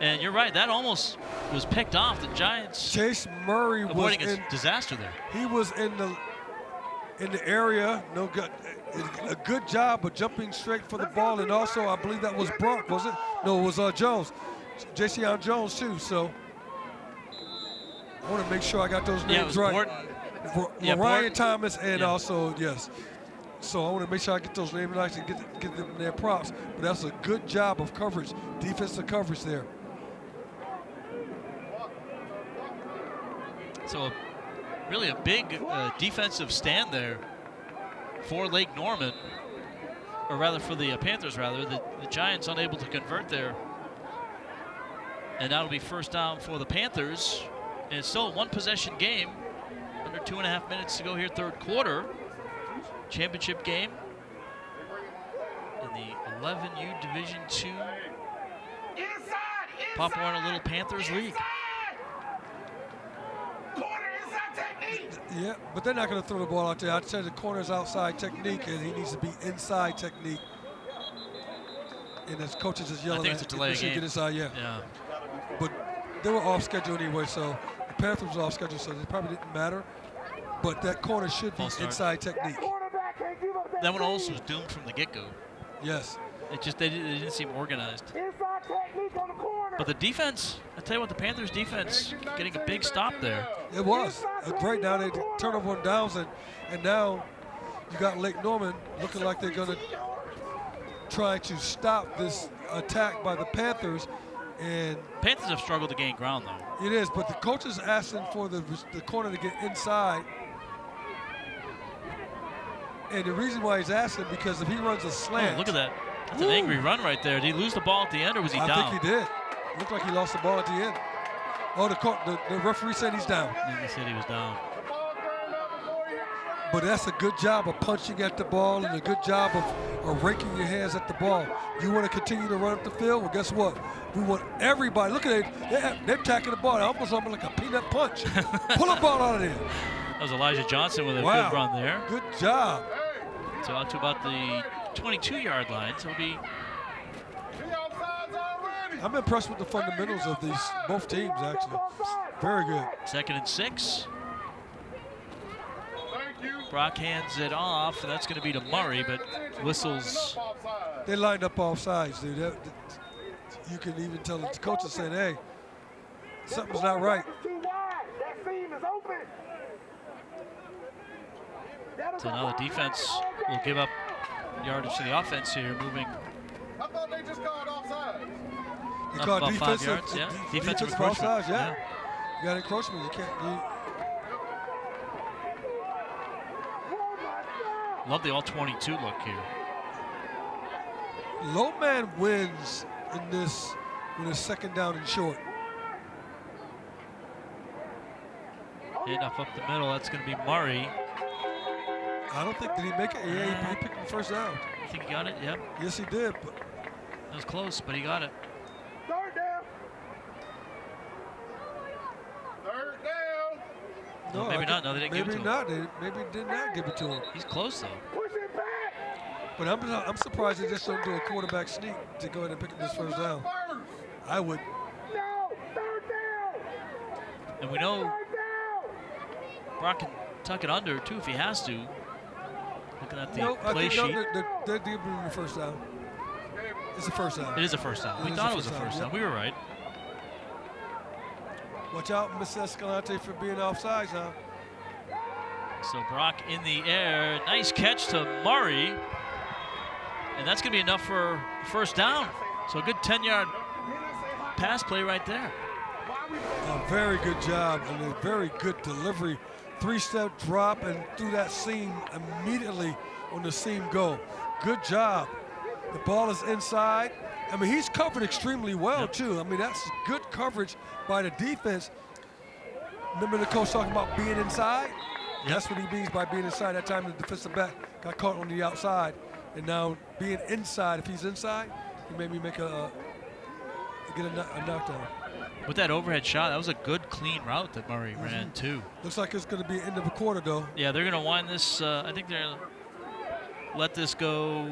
And you're right, that almost was picked off. The Giants Chase Murray avoiding was a disaster there. He was in the area. No good. A good job of jumping straight for the ball, and also I believe that was Brock, was it? No, it was Jones, Jason Jones too. So I want to make sure I got those names right. Ryan Thomas and also yes. So I want to make sure I get those names right and get them their props. But that's a good job of coverage, defensive coverage there. So really a big defensive stand there for Lake Norman, or rather for the Panthers, rather. The Giants unable to convert there. And that'll be first down for the Panthers. And it's still a one-possession game. Under 2.5 minutes to go here, third quarter. Championship game in the 11U Division II Pop Warner Little Panthers League. Yeah, but they're not going to throw the ball out there. I'd say the corner's outside technique, and he needs to be inside technique. And as coaches is yelling, I think it's a delay game. Get inside, yeah. But they were off schedule anyway, so the Panthers were off schedule, so it probably didn't matter. But that corner should be inside technique. That one also was doomed from the get-go. Yes. It just they didn't seem organized. But the defense, I tell you what, the Panthers defense getting a big stop there. It was. Right now they turn over on downs, and now you got Lake Norman looking like they're going to try to stop this attack by the Panthers. And Panthers have struggled to gain ground, though. It is, but the coach is asking for the corner to get inside. And the reason why he's asking, because if he runs a slant. Oh, look at that. That's an angry run right there. Did he lose the ball at the end, or was he down? I think he did. Looked like he lost the ball at the end. Oh, the referee said he's down. He said he was down. But that's a good job of punching at the ball and a good job of raking your hands at the ball. You want to continue to run up the field? Well, guess what? We want everybody. Look at it. They're attacking the ball. Almost like a peanut punch. Pull the ball out of there. That was Elijah Johnson with a good run there. Good job. So out to about the 22-yard line. So it'll be. I'm impressed with the fundamentals of both teams, actually. Very good. 2nd and 6. Brock hands it off, and that's going to be to Murray, but whistles. They lined up all sides, dude. You can even tell the coach is saying, hey, something's not right. So now the defense will give up yardage to the offense here, moving. I thought they just called offside. You call about 5 defensive, yards, yeah. Defensive encroachment. offsides, yeah. You got encroachment. You can't. Love the all-22 look here. Low man wins in this when it's 2nd down and short. And up the middle, that's going to be Murray. I don't think, did he make it? Yeah, he picked the first down. I think he got it, yep. Yes, he did. But that was close, but he got it. Third down. no, maybe not. No, they didn't give it to him. Maybe did not give it to him. He's close, though. Push it back. But I'm surprised they just don't do a quarterback sneak to go ahead and pick up this first down. I would. No, third down. And we know Brock can tuck it under, too, if he has to. Looking at the play sheet. They're giving him the first down. It's a first down. It is a first down. We thought it was a first down. We were right. Watch out, Miss Escalante, for being offsides now. So Brock in the air. Nice catch to Murray. And that's going to be enough for first down. So a good 10-yard pass play right there. A very good job and a very good delivery. 3-step drop and through that seam immediately on the seam go. Good job. The ball is inside. I mean, he's covered extremely well, too. I mean, that's good coverage by the defense. Remember the coach talking about being inside? That's what he means by being inside. That time the defensive back got caught on the outside. And now being inside, if he's inside, he made me get a knockdown. With that overhead shot, that was a good, clean route that Murray ran, too. Looks like it's going to be end of a quarter, though. Yeah, they're going to wind this. I think they're going to let this go.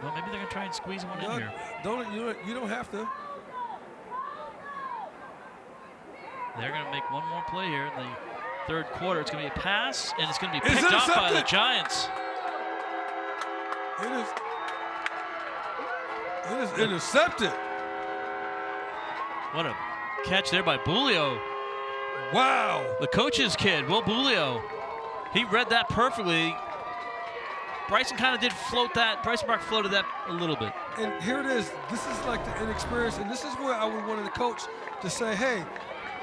Well, maybe they're going to try and squeeze one in here. You don't have to. They're going to make one more play here in the third quarter. It's going to be a pass, and it's going to be picked up by the Giants. It is intercepted. What a catch there by Bulio. Wow. The coach's kid, Will Bulio. He read that perfectly. Bryson kind of did float that. Bryson Brock floated that a little bit. And here it is. This is like the inexperience, and this is where I would want the coach to say, hey,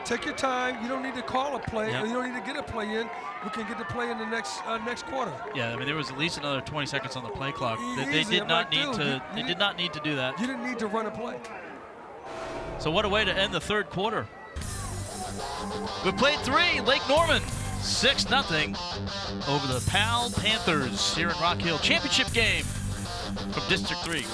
take your time. You don't need to call a play. Yep. You don't need to get a play in. We can get the play in the next quarter. Yeah, I mean, there was at least another 20 seconds on the play clock. They Easy. did I'm not like, need dude, to. They did not need to do that. You didn't need to run a play. So what a way to end the third quarter. We played 3. Lake Norman 6-0 over the Panthers here in Rock Hill. Championship game from District 3.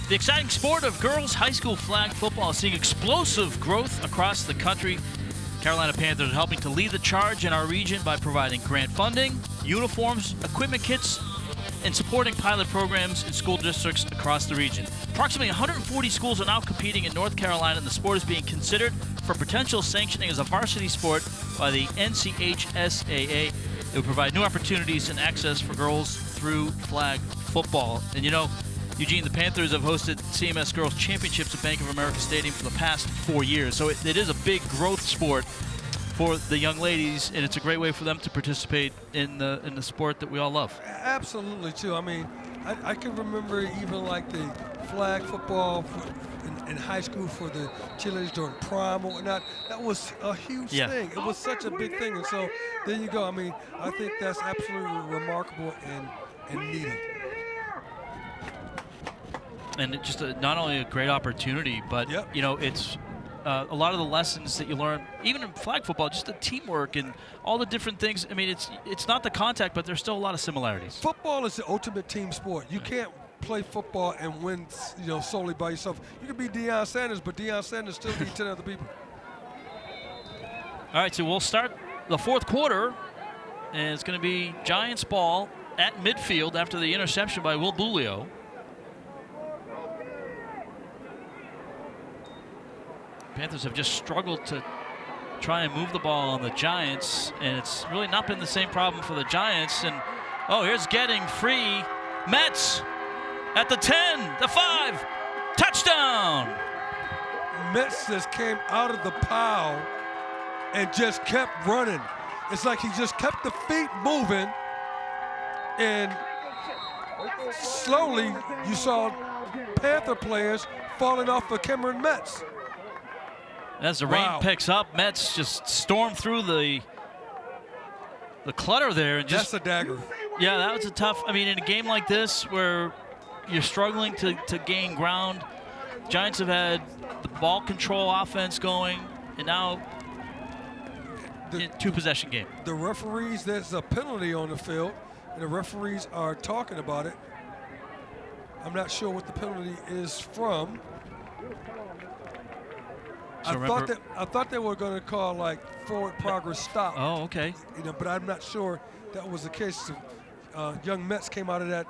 The exciting sport of girls high school flag football is seeing explosive growth across the country. Carolina Panthers are helping to lead the charge in our region by providing grant funding, uniforms, equipment kits, and supporting pilot programs in school districts across the region. Approximately 140 schools are now competing in North Carolina, and the sport is being considered for potential sanctioning as a varsity sport by the NCHSAA. It will provide new opportunities and access for girls through flag football. And you know, Eugene, the Panthers have hosted CMS Girls Championships at Bank of America Stadium for the past 4 years. So it is a big growth sport for the young ladies, and it's a great way for them to participate in the sport that we all love. Absolutely, too. I mean, I can remember even like the flag football in high school for the cheerleaders during prom or whatnot. That was a huge thing. It was such a big thing. And so there you go. I mean, I think that's absolutely remarkable and needed. And it's just not only a great opportunity, but you know, it's a lot of the lessons that you learn, even in flag football, just the teamwork and all the different things. I mean, it's not the contact, but there's still a lot of similarities. Football is the ultimate team sport. You can't play football and win, solely by yourself. You can be Deion Sanders, but Deion Sanders still needs 10 other people. All right, so we'll start the fourth quarter, and it's going to be Giants ball at midfield after the interception by Will Bulio. Panthers have just struggled to try and move the ball on the Giants, and it's really not been the same problem for the Giants. And here's getting free. Metz at the 10, the 5, touchdown. Metz just came out of the pile and just kept running. It's like he just kept the feet moving, and slowly you saw Panther players falling off of Cameron Metz. As the rain picks up, Metz just stormed through the clutter there. And just, that's a dagger. Yeah, that was a tough. I mean, in a game like this where you're struggling to gain ground, Giants have had the ball control offense going, and now two-possession game. The referees, there's a penalty on the field, and the referees are talking about it. I'm not sure what the penalty is from. So I thought they were going to call like forward progress stop. Oh, okay. But I'm not sure that was the case. Young Metz came out of that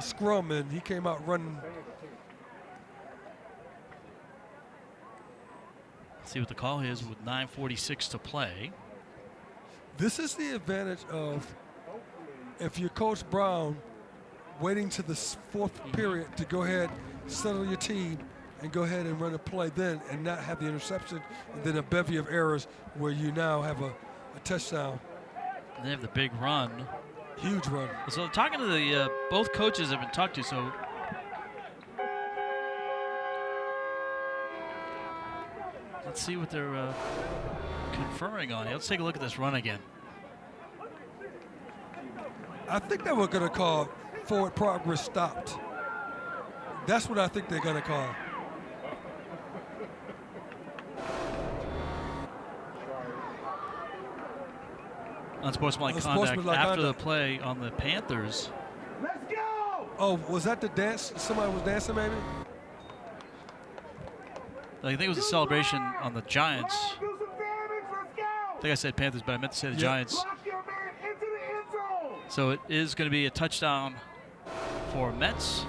scrum, and he came out running. Let's see what the call is with 9:46 to play. This is the advantage of if you're Coach Brown, waiting to the fourth period to go ahead, settle your team, and go ahead and run a play then and not have the interception and then a bevy of errors where you now have a touchdown. And they have the big run. Huge run. So talking to the both coaches have been talked to, so let's see what they're conferring on. Let's take a look at this run again. I think they were going to call forward progress stopped. That's what I think they're going to call. Unsportsmanlike conduct after the play on the Panthers. Let's go! Oh, was that the dance? Somebody was dancing, maybe? I think it was a celebration on the Giants. I think I said Panthers, but I meant to say the Giants. So it is going to be a touchdown for Metz.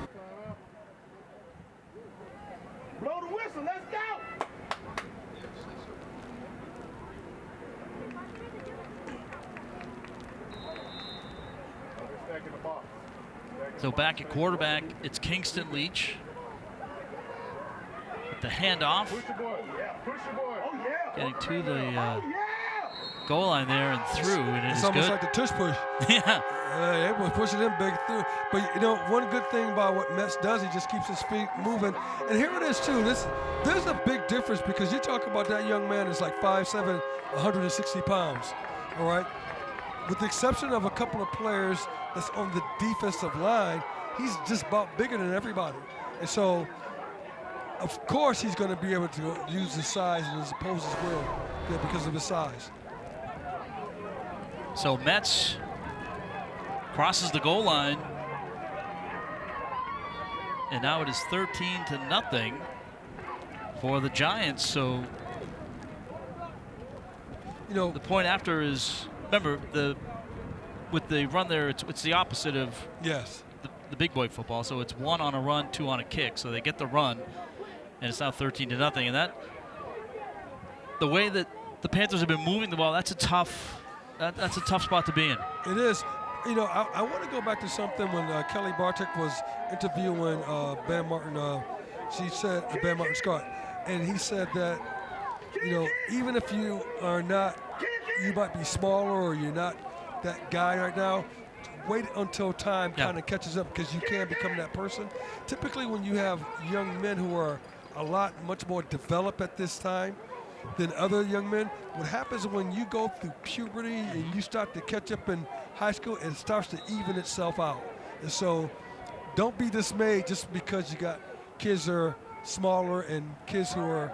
So back at quarterback, it's Kingston Leach. With the handoff. Getting to the goal line there and through, and it's it's almost good. like the tush push. Yeah. Everyone's pushing him big through. But, you know, one good thing about what Metz does, he just keeps his feet moving. And here it is, too. There's a big difference because you talk about that young man is like 5'7", 160 pounds, all right? With the exception of a couple of players that's on the defensive line, he's just about bigger than everybody. And so, of course, he's going to be able to use his size and his opponent's will because of his size. So Metz crosses the goal line. And now it is 13-0 for the Giants. So, you know, the point after is, remember, with the run there, it's the opposite of the big boy football. So it's 1 on a run, 2 on a kick. So they get the run, and it's now 13-0. And that, the way that the Panthers have been moving the ball, that's a tough spot to be in. It is. You know, I want to go back to something when Kelly Bartek was interviewing Ben Martin. She said Ben Martin Scott, and he said that, you know, even if you are not, you might be smaller or you're not that guy right now, wait until time kind of catches up because you can become that person. Typically, when you have young men who are much more developed at this time than other young men, what happens when you go through puberty and you start to catch up in high school, it starts to even itself out. And so don't be dismayed just because you got kids that are smaller and kids who are,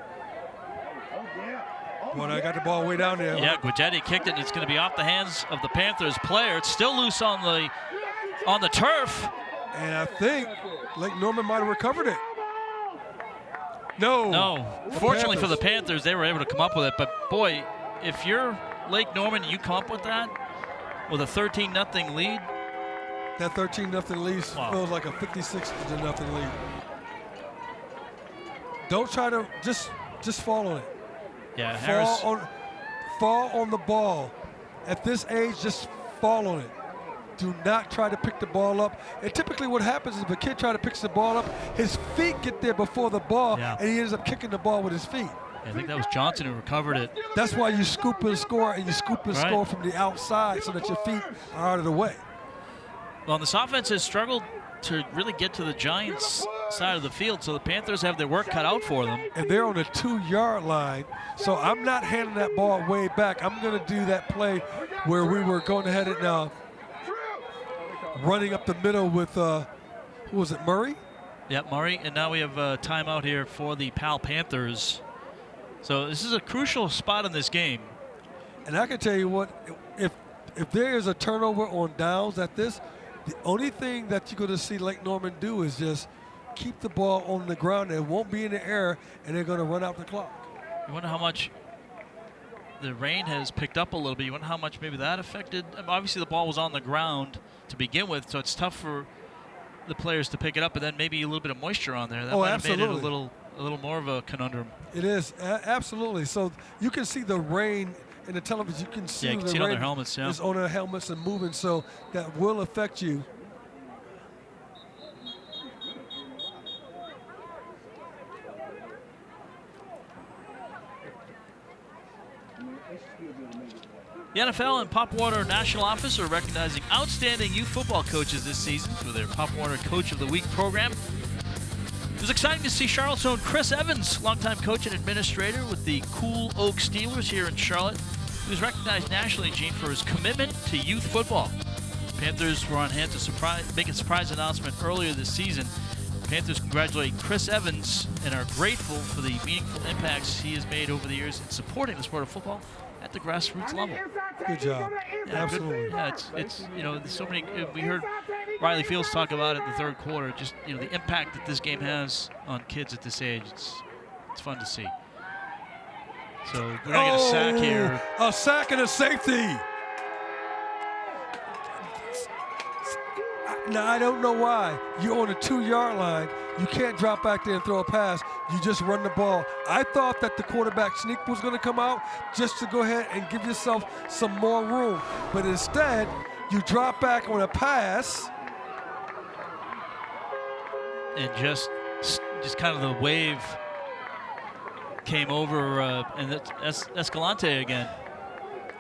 well, I got the ball way down there. Yeah, Guidetti kicked it, and it's going to be off the hands of the Panthers player. It's still loose on the turf. And I think Lake Norman might have recovered it. No. Fortunately for the Panthers, they were able to come up with it. But, boy, if you're Lake Norman and you come up with that, with a 13-0 lead. That 13-0 lead feels like a 56-0 lead. Don't try to just fall on it. Yeah, Harris. Fall on the ball. At this age, just fall on it. Do not try to pick the ball up. And typically what happens is if a kid tries to pick the ball up, his feet get there before the ball, and he ends up kicking the ball with his feet. I think that was Johnson who recovered it. That's why you scoop and score, and you scoop and score from the outside so that your feet are out of the way. Well, this offense has struggled to really get to the Giants' side of the field, so the Panthers have their work cut out for them. And they're on the 2-yard line, so I'm not handing that ball way back. I'm going to do that play where we were going ahead and running up the middle with, who was it, Murray? Yep, Murray, and now we have a timeout here for the Panthers. So this is a crucial spot in this game. And I can tell you what, if there is a turnover on downs at this, the only thing that you're going to see Lake Norman do is just keep the ball on the ground. It won't be in the air, and they're going to run out the clock. You wonder how much the rain has picked up a little bit. You wonder how much maybe that affected. I mean, obviously, the ball was on the ground to begin with, so it's tough for the players to pick it up, and then maybe a little bit of moisture on there. That might have made it a little more of a conundrum. It is, absolutely. So you can see the rain in the television. You can see you can see it on their helmets, it's on their helmets and moving, so that will affect you. The NFL and Pop Warner National Office are recognizing outstanding youth football coaches this season for their Pop Warner Coach of the Week program. It was exciting to see Charlotte's own Chris Evans, longtime coach and administrator with the Cool Oak Steelers here in Charlotte. He was recognized nationally, Gene, for his commitment to youth football. Panthers were on hand to make a surprise announcement earlier this season. Panthers congratulate Chris Evans and are grateful for the meaningful impacts he has made over the years in supporting the sport of football at the grassroots level. Good job. Absolutely. Yeah, it's you know, there's so many. We heard Riley Fields talk about it in the third quarter. Just, you know, the impact that this game has on kids at this age. It's fun to see. So we're gonna get a sack here. A sack and a safety. Now, I don't know why. You're on the 2-yard line. You can't drop back there and throw a pass. You just run the ball. I thought that the quarterback sneak was going to come out just to go ahead and give yourself some more room. But instead, you drop back on a pass, and just kind of the wave came over, and it's Escalante again.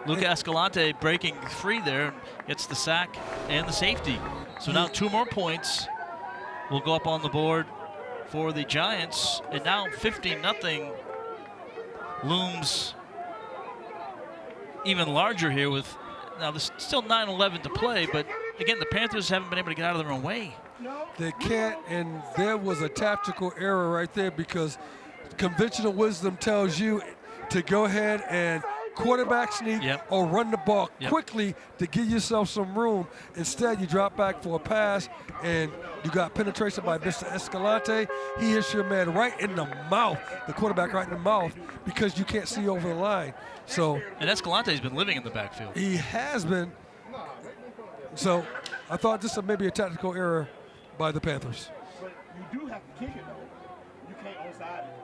Luca Escalante breaking free there, gets the sack and the safety. So now 2 more points will go up on the board for the Giants, and now 15-0 looms even larger here with, now there's still 9:11 to play, but again, the Panthers haven't been able to get out of their own way. They can't, and there was a tactical error right there because conventional wisdom tells you to go ahead and quarterback sneak or run the ball quickly to give yourself some room. Instead, you drop back for a pass, and you got penetration by Mr. Escalante. He hits your man right in the mouth, the quarterback right in the mouth, because you can't see over the line. So, and Escalante's been living in the backfield. He has been. So I thought this was maybe a tactical error by the Panthers. But you do have to kick it, though. You can't onside it.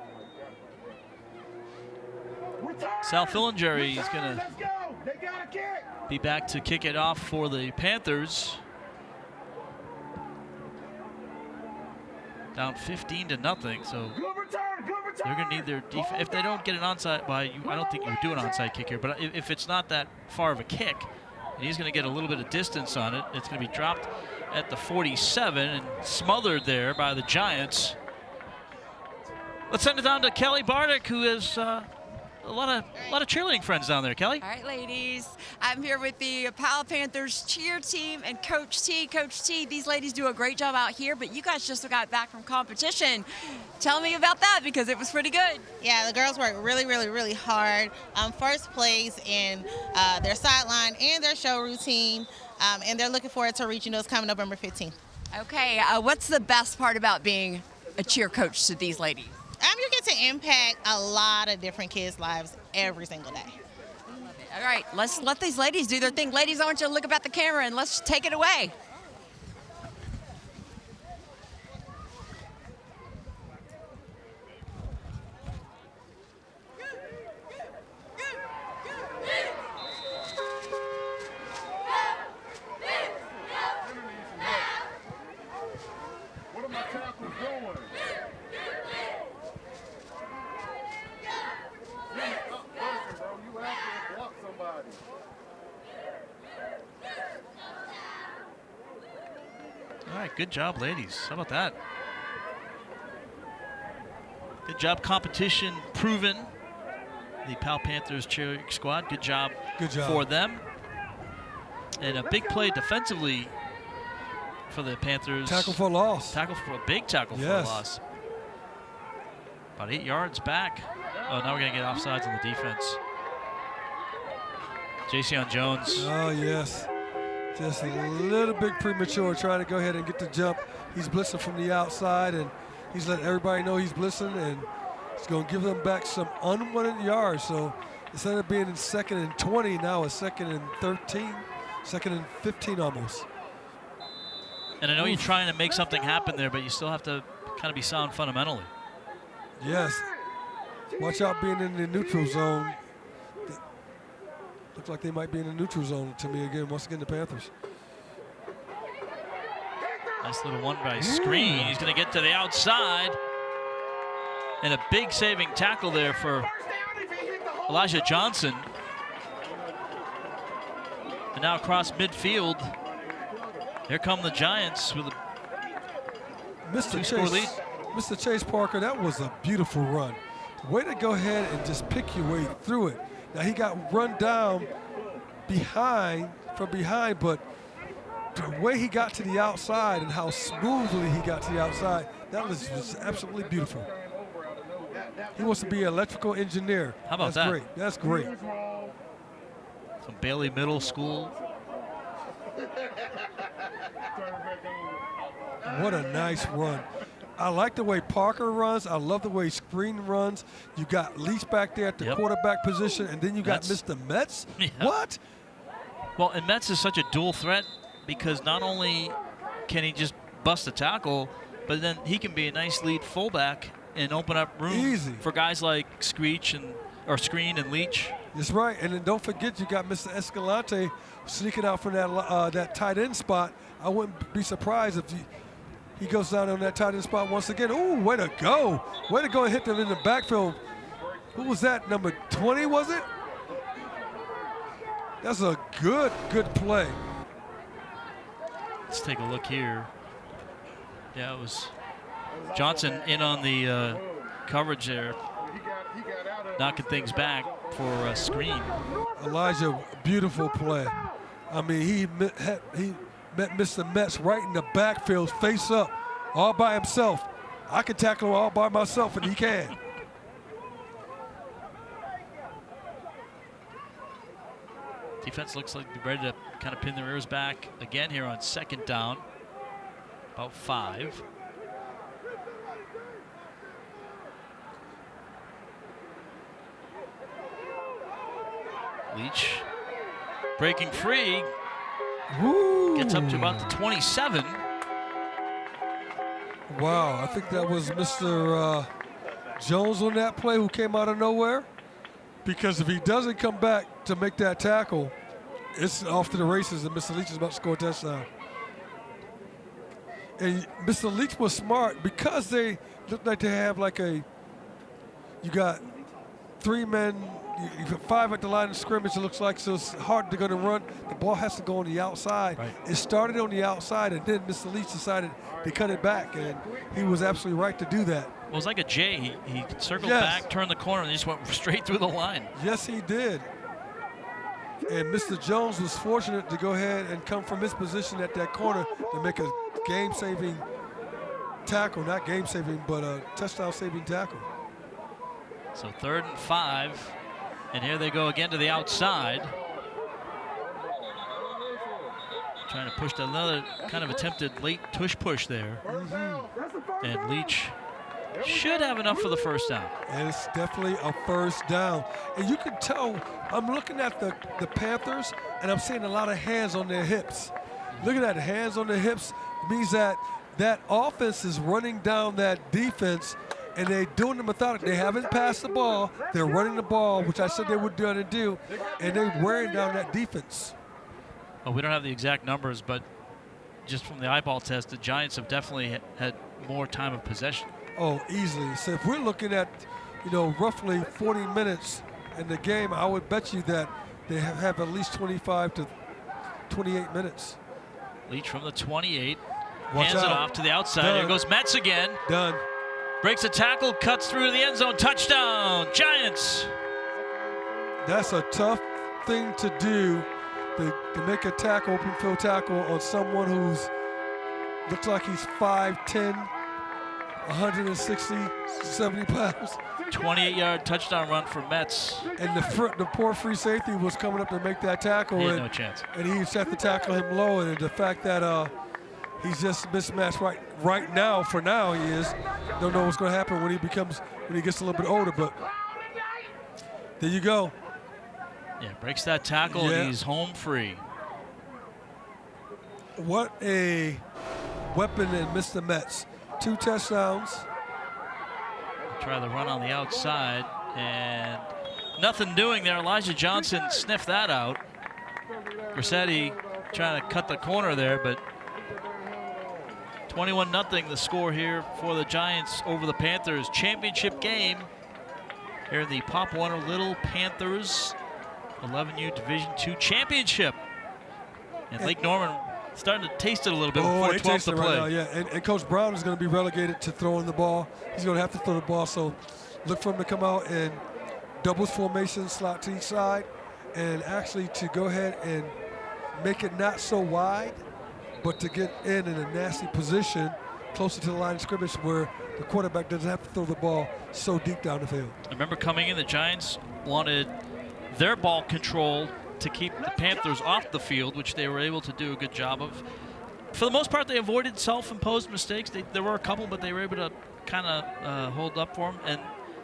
Sal Fillinger is going to be back to kick it off for the Panthers. Down 15-0, so they're going to need their defense. If they don't get an onside, I don't think you would do an onside kick here, but if it's not that far of a kick, and he's going to get a little bit of distance on it, it's going to be dropped at the 47 and smothered there by the Giants. Let's send it down to Kelly Bardick, who has a lot of cheerleading friends down there. Kelly? All right, ladies. I'm here with the Pal Panthers cheer team and Coach T. Coach T, these ladies do a great job out here, but you guys just got back from competition. Tell me about that, because it was pretty good. Yeah, the girls worked really, really, really hard. First place in their sideline and their show routine, and they're looking forward to reaching those coming November 15th. Okay, what's the best part about being a cheer coach to these ladies? You get to impact a lot of different kids' lives every single day. All right, let's let these ladies do their thing. Ladies, I want you to look up at the camera and let's take it away. What are my tackles doing? You have to block somebody. All right, good job, ladies. How about that? Good job, competition proven. The Pal Panthers cheerleading squad, good job for them. And a big play defensively for the Panthers. Tackle for a loss. Big tackle for a loss. About 8 yards back. Oh, now we're going to get offsides on the defense. Jason Jones. Oh, yes. Just a little bit premature trying to go ahead and get the jump. He's blitzing from the outside, and he's letting everybody know he's blitzing, and it's going to give them back some unwanted yards. So instead of being in 2nd and 20, now it's 2nd and 13, 2nd and 15 almost. And I know you're trying to make something happen there, but you still have to kind of be sound fundamentally. Yes. Watch out being in the neutral zone. Looks like they might be in the neutral zone to me again, once again, the Panthers. Nice little one by screen. He's going to get to the outside. And a big saving tackle there for Elijah Johnson. And now across midfield, here come the Giants with a two-score lead. Mr. Chase Parker, that was a beautiful run. Way to go ahead and just pick your way through it. Now he got run down from behind, but the way he got to the outside and how smoothly he got to the outside, that was absolutely beautiful. He wants to be an electrical engineer. How about That's that? Great. That's great. From Bailey Middle School. What a nice run. I like the way Parker runs. I love the way Screen runs. You got Leach back there at the quarterback position, and then you got Mr. Metz. Yeah. What? Well, and Metz is such a dual threat because not only can he just bust a tackle, but then he can be a nice lead fullback and open up room for guys like Screen and Leach. That's right. And then don't forget you got Mr. Escalante sneaking out from that tight end spot. I wouldn't be surprised if He goes down on that tight end spot once again. Ooh, way to go. Way to go and hit them in the backfield. Who was that? Number 20, was it? That's a good play. Let's take a look here. Yeah, it was Johnson in on the coverage there, knocking things back for a screen. Elijah, beautiful play. I mean, he met Mr. Metz right in the backfield, face up, all by himself. I can tackle him all by myself, and he can. Defense looks like they're ready to kind of pin their ears back again here on 2nd down. About 5. Leach breaking free. Woo. Gets up to about the 27. Wow, I think that was Mr. Jones on that play who came out of nowhere. Because if he doesn't come back to make that tackle, it's off to the races and Mr. Leach is about to score a touchdown. And Mr. Leach was smart because they look like they have like you got 3 men, you got 5 at the line of scrimmage, it looks like, so it's hard to go to run. The ball has to go on the outside. Right. It started on the outside, and then Mr. Leach decided to cut it back, and he was absolutely right to do that. Well, it was like a J. He circled Yes. back, turned the corner, and he just went straight through the line. Yes, he did. And Mr. Jones was fortunate to go ahead and come from his position at that corner to make a game-saving tackle. Not game-saving, but a touchdown-saving tackle. So 3rd and 5. And here they go again to the outside. Trying to push another kind of attempted late tush push there. And Leach should have enough for the 1st down. And it's definitely a 1st down. And you can tell, I'm looking at the Panthers, and I'm seeing a lot of hands on their hips. Look at that, hands on their hips means that that offense is running down that defense, and they're doing it methodically. They haven't passed the ball. They're running the ball, which I said they would do, and they're wearing down that defense. Well, we don't have the exact numbers, but just from the eyeball test, the Giants have definitely had more time of possession. Oh, easily. So if we're looking at, roughly 40 minutes in the game, I would bet you that they have at least 25 to 28 minutes. Leach from the 28. Watch hands out. it off to the outside. Done. There goes Metz again. Done. Breaks a tackle, cuts through the end zone. Touchdown, Giants. That's a tough thing to do, to make a tackle, open field tackle on someone who's looks like he's 5'10", 160, 70 pounds. 28-yard touchdown run for Metz. And the poor free safety was coming up to make that tackle. He had no chance. And he just had to tackle him low. And the fact that he's just mismatched right now, for now he is. Don't know what's going to happen when he gets a little bit older. But there you go. Yeah, breaks that tackle, and he's home free. What a weapon in Mr. Metz. 2 touchdowns. Try the run on the outside, and nothing doing there. Elijah Johnson sniffed that out. Grissetti trying to cut the corner there, but 21-0 the score here for the Giants over the Panthers. Championship game here in the Pop Warner Little Panthers 11U Division II Championship. And Lake Norman starting to taste it a little bit before 12 to play. Right now, and Coach Brown is going to be relegated to throwing the ball. He's going to have to throw the ball, so look for him to come out and doubles formation, slot to each side, and actually to go ahead and make it not so wide, but to get in a nasty position closer to the line of scrimmage where the quarterback doesn't have to throw the ball so deep down the field. I remember coming in, the Giants wanted their ball control to keep the Panthers off the field, which they were able to do a good job of. For the most part, they avoided self-imposed mistakes. There were a couple, but they were able to kind of hold up for them, and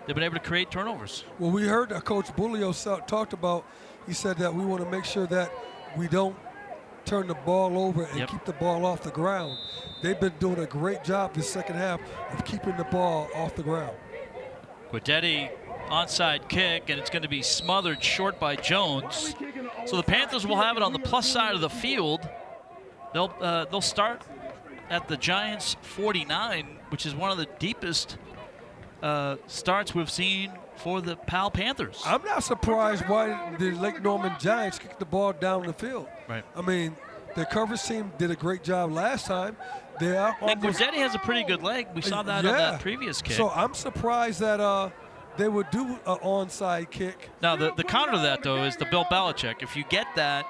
they've been able to create turnovers. Well, we heard Coach Bulio talked about, he said that we want to make sure that we don't turn the ball over and keep the ball off the ground. They've been doing a great job this second half of keeping the ball off the ground. Guidetti onside kick, and it's going to be smothered short by Jones. So the Panthers will have it on the plus side of the field. They'll start at the Giants 49, which is one of the deepest starts we've seen for the Pal Panthers. I'm not surprised why the Lake Norman Giants kicked the ball down the field. Right. I mean, the coverage team did a great job last time. They are and Guzzetti has a pretty good leg. We saw that on that previous kick. So I'm surprised that they would do an onside kick. Now, the counter to that, though, is the Bill Belichick. If you get that,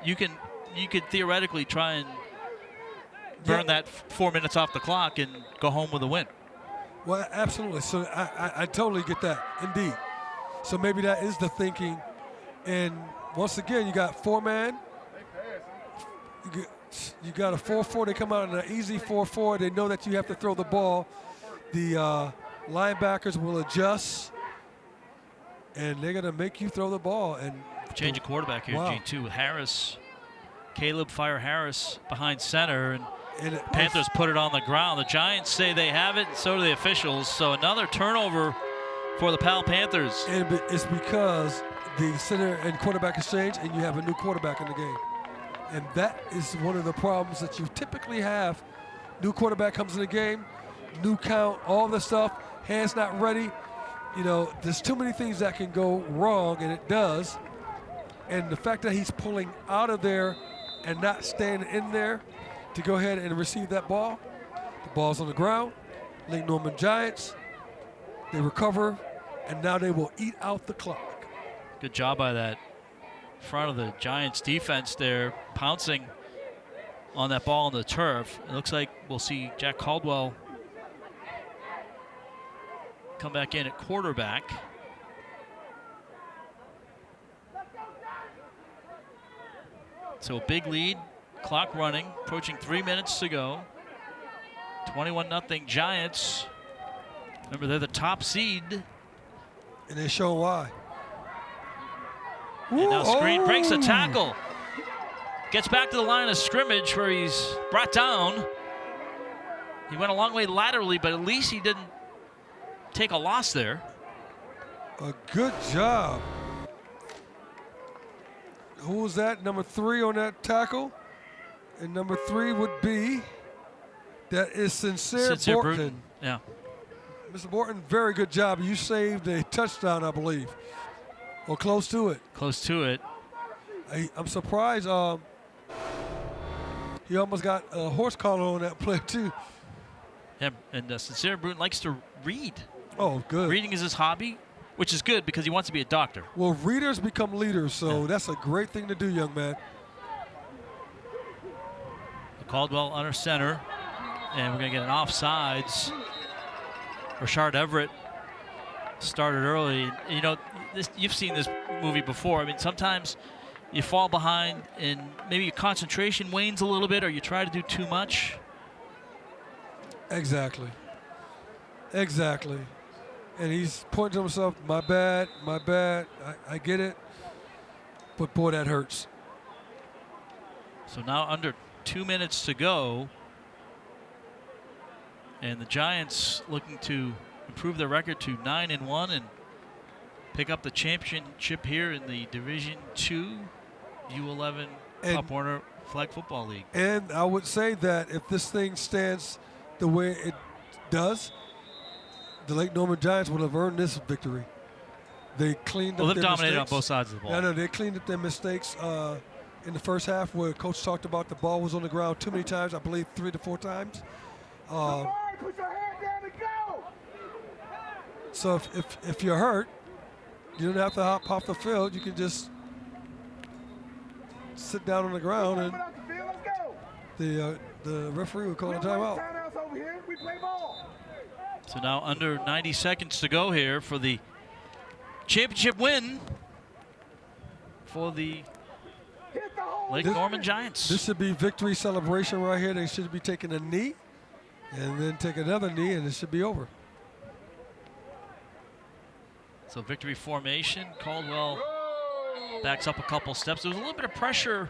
you could theoretically try and burn that 4 minutes off the clock and go home with a win. Well, absolutely. So I totally get that, indeed. So maybe that is the thinking. And once again, you got 4-man. You got a 4-4. They come out in an easy 4-4. They know that you have to throw the ball. The linebackers will adjust, and they're going to make you throw the ball. And change of quarterback here, G2. Harris, Caleb Fire Harris behind center, and Panthers put it on the ground. The Giants say they have it, and so do the officials. So another turnover for the Pal Panthers. And it's because the center and quarterback exchange, and you have a new quarterback in the game. And that is one of the problems that you typically have. New quarterback comes in the game, new count, all the stuff, hands not ready. You know, there's too many things that can go wrong, and it does. And the fact that he's pulling out of there and not staying in there to go ahead and receive that ball. The ball's on the ground. Lake Norman Giants, they recover, and now they will eat out the clock. Good job by that front of the Giants defense there, pouncing on that ball on the turf. It looks like we'll see Jack Caldwell come back in at quarterback. So a big lead, clock running, approaching 3 minutes to go. 21-0 Giants. Remember, they're the top seed. And they show why. And now Screen breaks a tackle. Gets back to the line of scrimmage where he's brought down. He went a long way laterally, but at least he didn't take a loss there. A good job. Who was that? Number 3 on that tackle. And number 3 would be, that is Sincere Borton. Yeah. Mr. Borton, very good job. You saved a touchdown, I believe. Or close to it. Close to it. I'm surprised. He almost got a horse collar on that play, too. Yeah, and Sincere Bruton likes to read. Oh, good. Reading is his hobby, which is good because he wants to be a doctor. Well, readers become leaders, so that's a great thing to do, young man. Caldwell under center, and we're going to get an offsides. Rashard Everett started early. You know, you've seen this movie before. I mean, sometimes you fall behind and maybe your concentration wanes a little bit, or you try to do too much. Exactly. Exactly. And he's pointing to himself, my bad, I get it. But boy, that hurts. So now under 2 minutes to go. And the Giants looking to improve their record to 9-1 and pick up the championship here in the Division II U11 Pop Warner Flag Football League. And I would say that if this thing stands the way it does, the Lake Norman Giants would have earned this victory. They cleaned up their mistakes. They've dominated on both sides of the ball. No, they cleaned up their mistakes in the first half, where Coach talked about the ball was on the ground too many times, I believe 3 to 4 times. Put your hand down and go! So if you're hurt, you don't have to hop off the field. You can just sit down on the ground, and the referee will call a timeout. So now under 90 seconds to go here for the championship win for the Lake Norman Giants. This should be victory celebration right here. They should be taking a knee and then take another knee, and it should be over. So victory formation. Caldwell backs up a couple steps. There was a little bit of pressure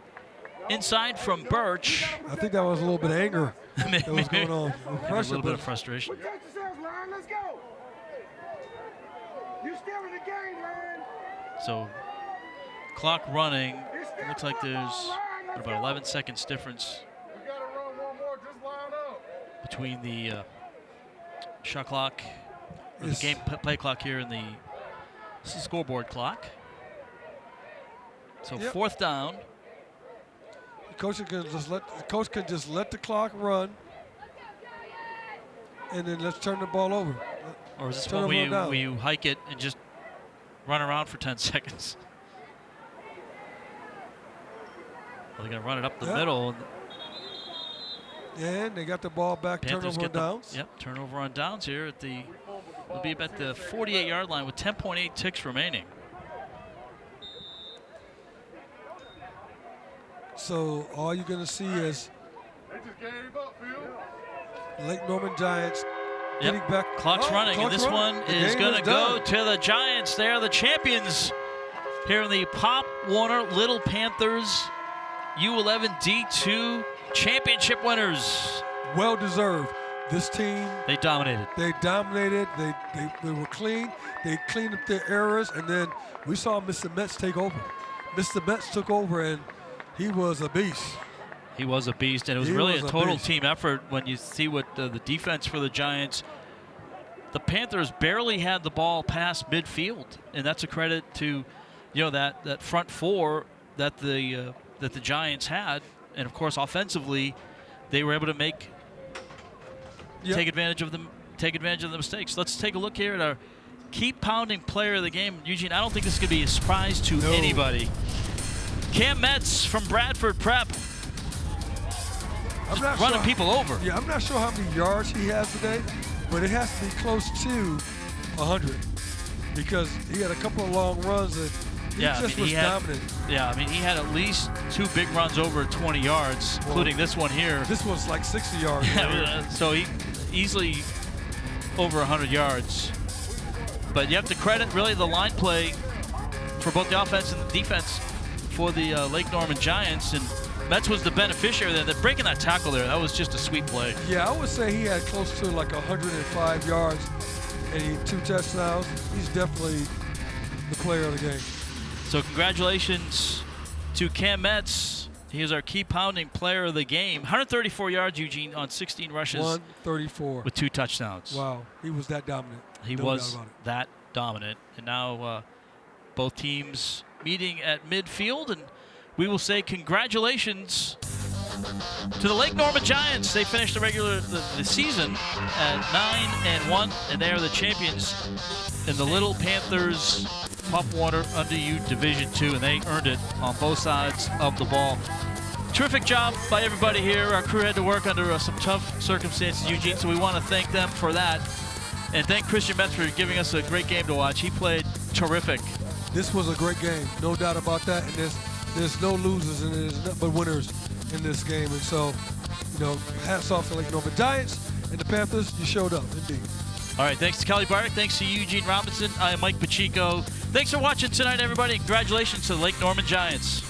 inside from Birch. I think that was a little bit of anger that was going on. A little bit of frustration. Let's go. You still in the game, man. So clock running. Looks like there's about 11 seconds difference. We gotta run one more. Just line up. between the shot clock, or the game play clock here, and the scoreboard clock. So 4th down. The coach can just let the clock run, and then let's turn the ball over. Or is this one where you hike it and just run around for 10 seconds? Well, they're going to run it up the middle. And they got the ball back, Panthers turnover on downs. Yep, turnover on downs here at it'll be about the 48-yard line with 10.8 ticks remaining. So all you're going to see is Lake Norman Giants getting back. Clock's running, and this one is going to go to the Giants. They're the champions here in the Pop Warner Little Panthers U11 D2 championship winners. Well deserved. This team. They dominated. They dominated. They were clean. They cleaned up their errors, and then we saw Mr. Metz take over. Mr. Metz took over, and he was a beast. He was a beast, and it was really a total team effort when you see what the defense for the Giants. The Panthers barely had the ball past midfield, and that's a credit to, that front four that the Giants had, and of course offensively, they were able to take advantage of the mistakes. Let's take a look here at our keep pounding player of the game, Eugene. I don't think this is going to be a surprise to anybody. Cam Metz from Bradford Prep. Running people over. Yeah, I'm not sure how many yards he has today, but it has to be close to 100 because he had a couple of long runs and he was dominant. Yeah, I mean, he had at least 2 big runs over 20 yards, including this one here. This one's like 60 yards. So he easily over 100 yards. But you have to credit really the line play for both the offense and the defense for the Lake Norman Giants, and Metz was the beneficiary there. They're breaking that tackle there. That was just a sweet play. Yeah, I would say he had close to like 105 yards and 2 touchdowns. He's definitely the player of the game. So congratulations to Cam Metz. He is our key pounding player of the game. 134 yards, Eugene, on 16 rushes. 134. With 2 touchdowns. Wow, he was that dominant. He was that dominant. And now both teams meeting at midfield, and we will say congratulations to the Lake Norman Giants. They finished the season at 9-1, and they are the champions in the Little Panthers Pop Warner Under U Division II, and they earned it on both sides of the ball. Terrific job by everybody here. Our crew had to work under some tough circumstances, Eugene, so we want to thank them for that. And thank Christian Metz for giving us a great game to watch. He played terrific. This was a great game, no doubt about that. And there's no losers and there's nothing but winners in this game. And so, hats off to Lake Norman Giants and the Panthers. You showed up, indeed. All right, thanks to Kelly Barrett. Thanks to Eugene Robinson. I am Mike Pacheco. Thanks for watching tonight, everybody. Congratulations to the Lake Norman Giants.